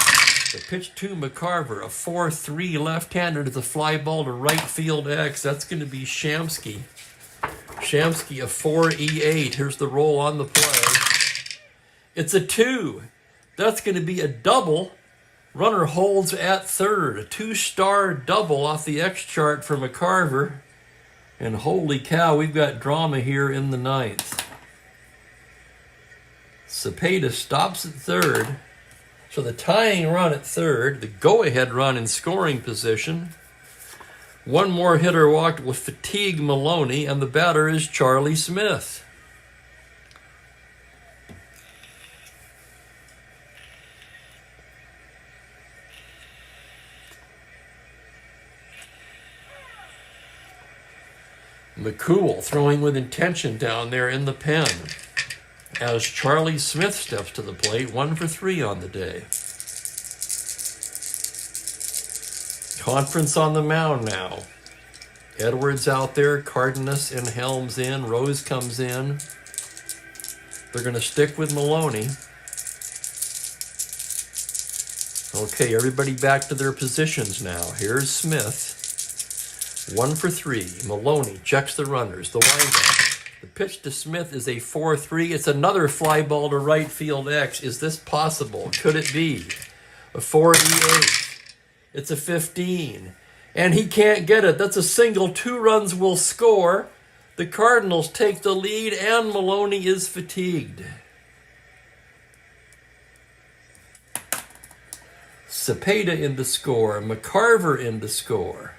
The pitch to McCarver, a 4-3 left-hander to the fly ball to right field X. That's going to be Shamsky. Shamsky, a 4E8. Here's the roll on the play. It's a 2. That's going to be a double. Runner holds at third. A 2-star double off the X chart for McCarver. And holy cow, we've got drama here in the 9th. Cepeda stops at third. So the tying run at third, the go-ahead run in scoring position. One more hitter walked with fatigue Maloney, and the batter is Charlie Smith. McCool throwing with intention down there in the pen as Charlie Smith steps to the plate, 1 for 3 on the day. Conference on the mound now. Edwards out there, Cardenas and Helms in, Rose comes in. They're going to stick with Maloney. Okay, everybody back to their positions now. Here's Smith. 1 for 3. Maloney checks the runners. The windup. The pitch to Smith is a 4-3. It's another fly ball to right field X. Is this possible? Could it be? A 4-8. It's a 15. And he can't get it. That's a single. 2 runs will score. The Cardinals take the lead, and Maloney is fatigued. Cepeda in to score. McCarver in to score.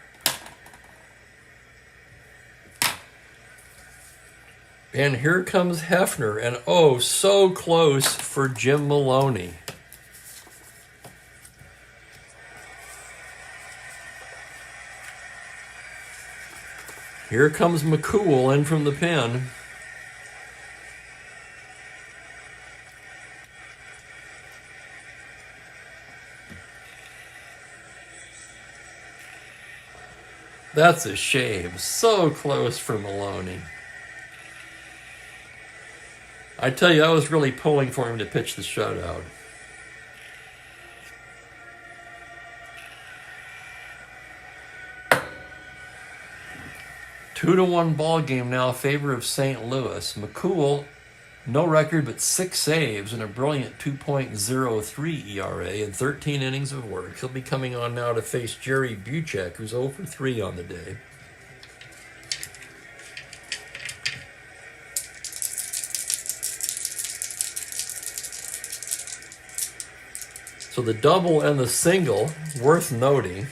And here comes Hefner, and oh, so close for Jim Maloney. Here comes McCool in from the pen. That's a shame. So close for Maloney. I tell you, I was really pulling for him to pitch the shutout. Two to 1 ball game now in favor of St. Louis. McCool, no record but 6 saves and a brilliant 2.03 ERA in 13 innings of work. He'll be coming on now to face Jerry Buchek, who's 0 for 3 on the day. So the double and the single, worth noting,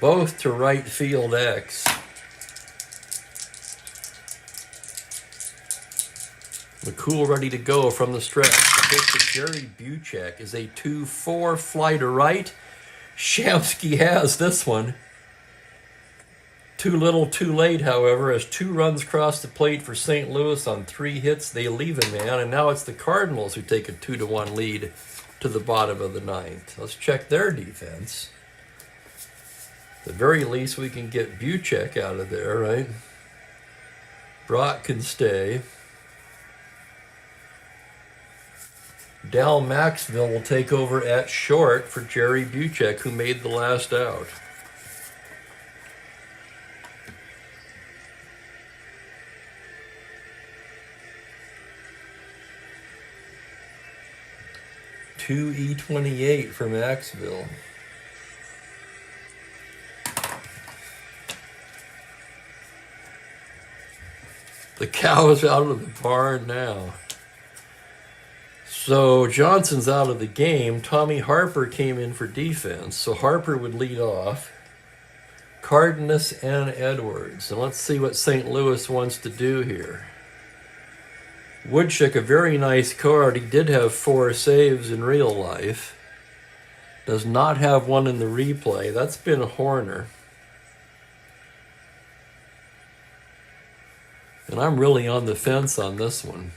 both to right field X. McCool ready to go from the stretch. The pitch to Jerry Buchek is a 2-4 fly to right. Shamsky has this one. Too little, too late, however, as 2 runs cross the plate for St. Louis on 3 hits. They leave a man, and now it's the Cardinals who take a 2-1 lead to the bottom of the 9th. Let's check their defense. At the very least, we can get Buchek out of there, right? Brock can stay. Dal Maxville will take over at short for Jerry Buchek, who made the last out. E28 for Maxville. The cow is out of the barn now. So Johnson's out of the game. Tommy Harper came in for defense. So Harper would lead off. Cardenas and Edwards. And let's see what St. Louis wants to do here. Woodchick, a very nice card. He did have 4 saves in real life. Does not have one in the replay. That's been Horner. And I'm really on the fence on this one.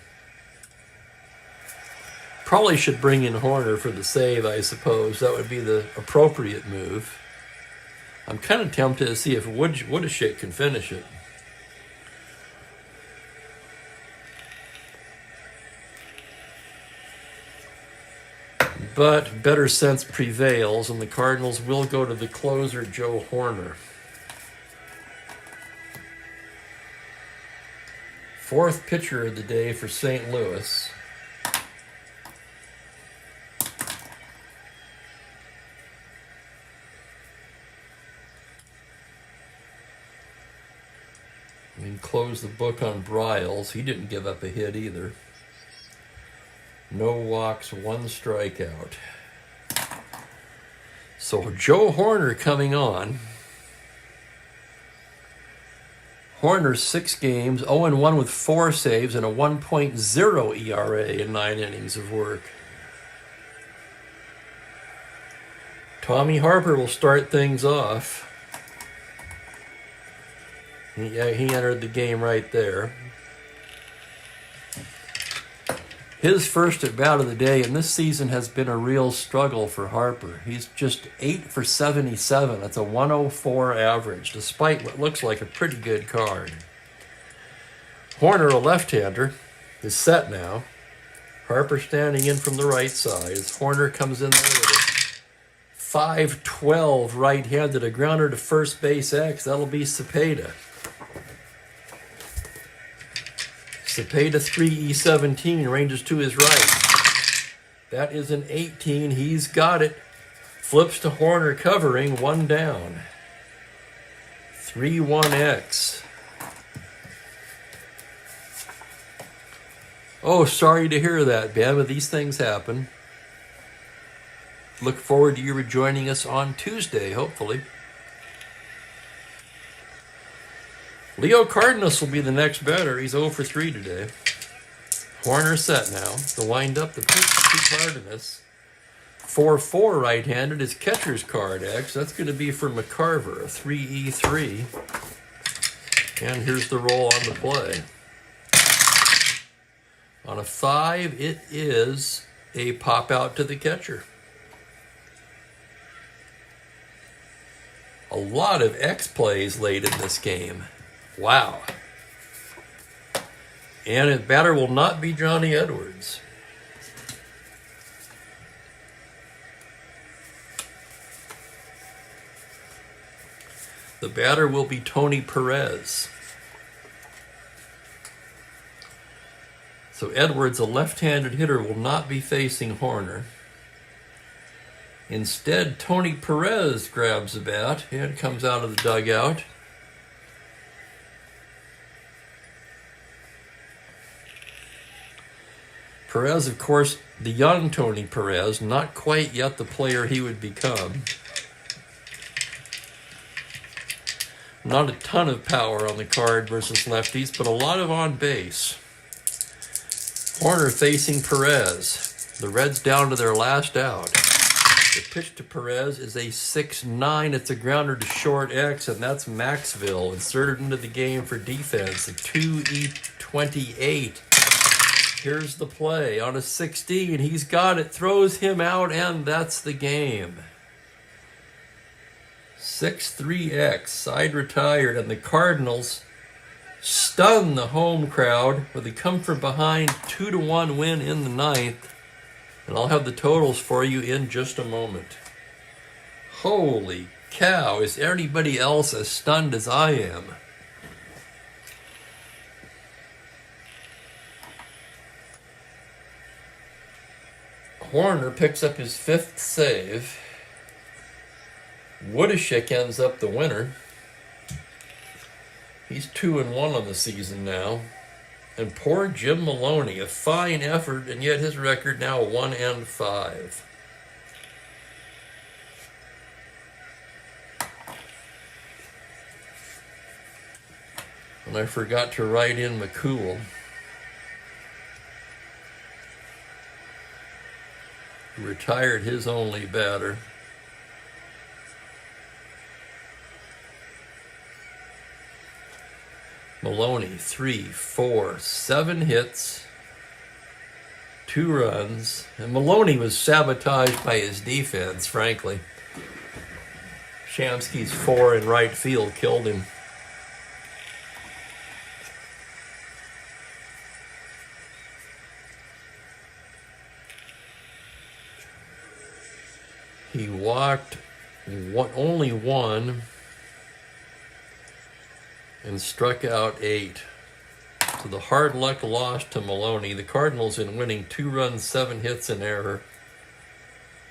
Probably should bring in Horner for the save, I suppose. That would be the appropriate move. I'm kind of tempted to see if Woodchick can finish it. But better sense prevails, and the Cardinals will go to the closer, Joe Horner. 4th pitcher of the day for St. Louis. We can close the book on Bryles. He didn't give up a hit either. No walks, 1 strikeout. So Joe Horner coming on. Horner's 6 games, 0-1 with 4 saves and a 1.0 ERA in 9 innings of work. Tommy Harper will start things off. He entered the game right there. His first at bat of the day, and this season has been a real struggle for Harper. He's just 8 for 77. That's a 104 average, despite what looks like a pretty good card. Horner, a left-hander, is set now. Harper standing in from the right side as Horner comes in there with a 5-12 right-handed, a grounder to first base X. That'll be Cepeda. Cepeda 3E17 ranges to his right. That is an 18. He's got it. Flips to Horner covering, one down. 3-1X. Oh, sorry to hear that, Ben, but these things happen. Look forward to you rejoining us on Tuesday, hopefully. Leo Cardenas will be the next batter. He's 0 for 3 today. Horner set now. The wind-up, the pitch to Cardenas. 4-4 right-handed is catcher's card X. That's going to be for McCarver, a 3E3. And here's the roll on the play. On a 5, it is a pop out to the catcher. A lot of X plays late in this game. Wow. And his batter will not be Johnny Edwards. The batter will be Tony Perez. So Edwards, a left-handed hitter, will not be facing Horner. Instead, Tony Perez grabs the bat and comes out of the dugout. Perez, of course, the young Tony Perez, not quite yet the player he would become. Not a ton of power on the card versus lefties, but a lot of on base. Horner facing Perez. The Reds down to their last out. The pitch to Perez is a 6-9. It's a grounder to short X, and that's Maxville inserted into the game for defense. A 2E28. Here's the play on a 16. He's got it. Throws him out, and that's the game. 6-3X. Side retired, and the Cardinals stun the home crowd with a come from behind 2-1 win in the ninth. And I'll have the totals for you in just a moment. Holy cow, is anybody else as stunned as I am? Horner picks up his 5th save. Woodashik ends up the winner. He's 2-1 on the season now. And poor Jim Maloney, a fine effort, and yet his record now 1-5. And I forgot to write in McCool. He retired his only batter. Maloney, 3, 4, 7 hits, 2 runs. And Maloney was sabotaged by his defense, frankly. Shamsky's 4 in right field killed him. He walked only 1 and struck out 8. So the hard luck loss to Maloney. The Cardinals in winning 2 runs, 7 hits, and error.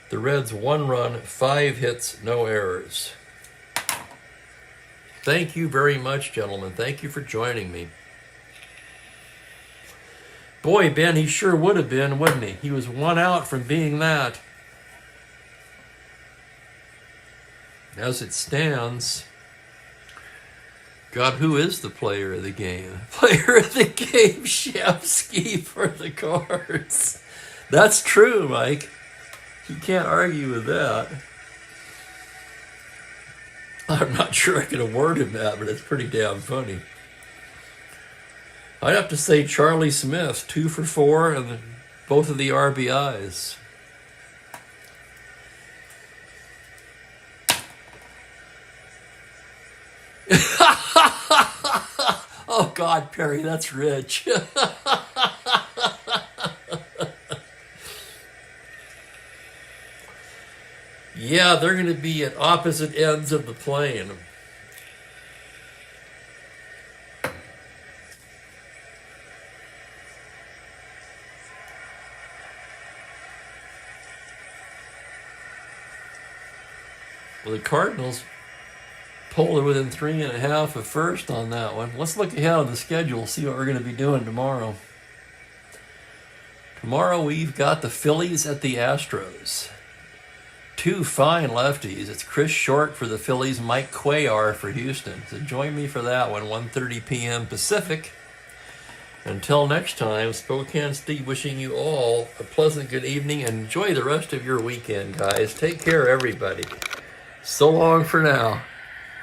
The Reds 1 run, 5 hits, no errors. Thank you very much, gentlemen. Thank you for joining me. Boy, Ben, he sure would have been, wouldn't he? He was 1 out from being that. As it stands, God, who is the player of the game? Player of the game, Shamsky for the Cards. That's true, Mike. You can't argue with that. I'm not sure I could award him that, but it's pretty damn funny. I'd have to say Charlie Smith, 2 for 4, and both of the RBIs. Oh, God, Perry, that's rich. Yeah, they're going to be at opposite ends of the plane. Well, the Cardinals pulled it within 3.5 of first on that one. Let's look ahead on the schedule, see what we're going to be doing tomorrow. Tomorrow we've got the Phillies at the Astros. Two fine lefties. It's Chris Short for the Phillies, Mike Cuellar for Houston. So join me for that one, 1:30 p.m. Pacific. Until next time, Spokane Steve wishing you all a pleasant good evening and enjoy the rest of your weekend, guys. Take care, everybody. So long for now.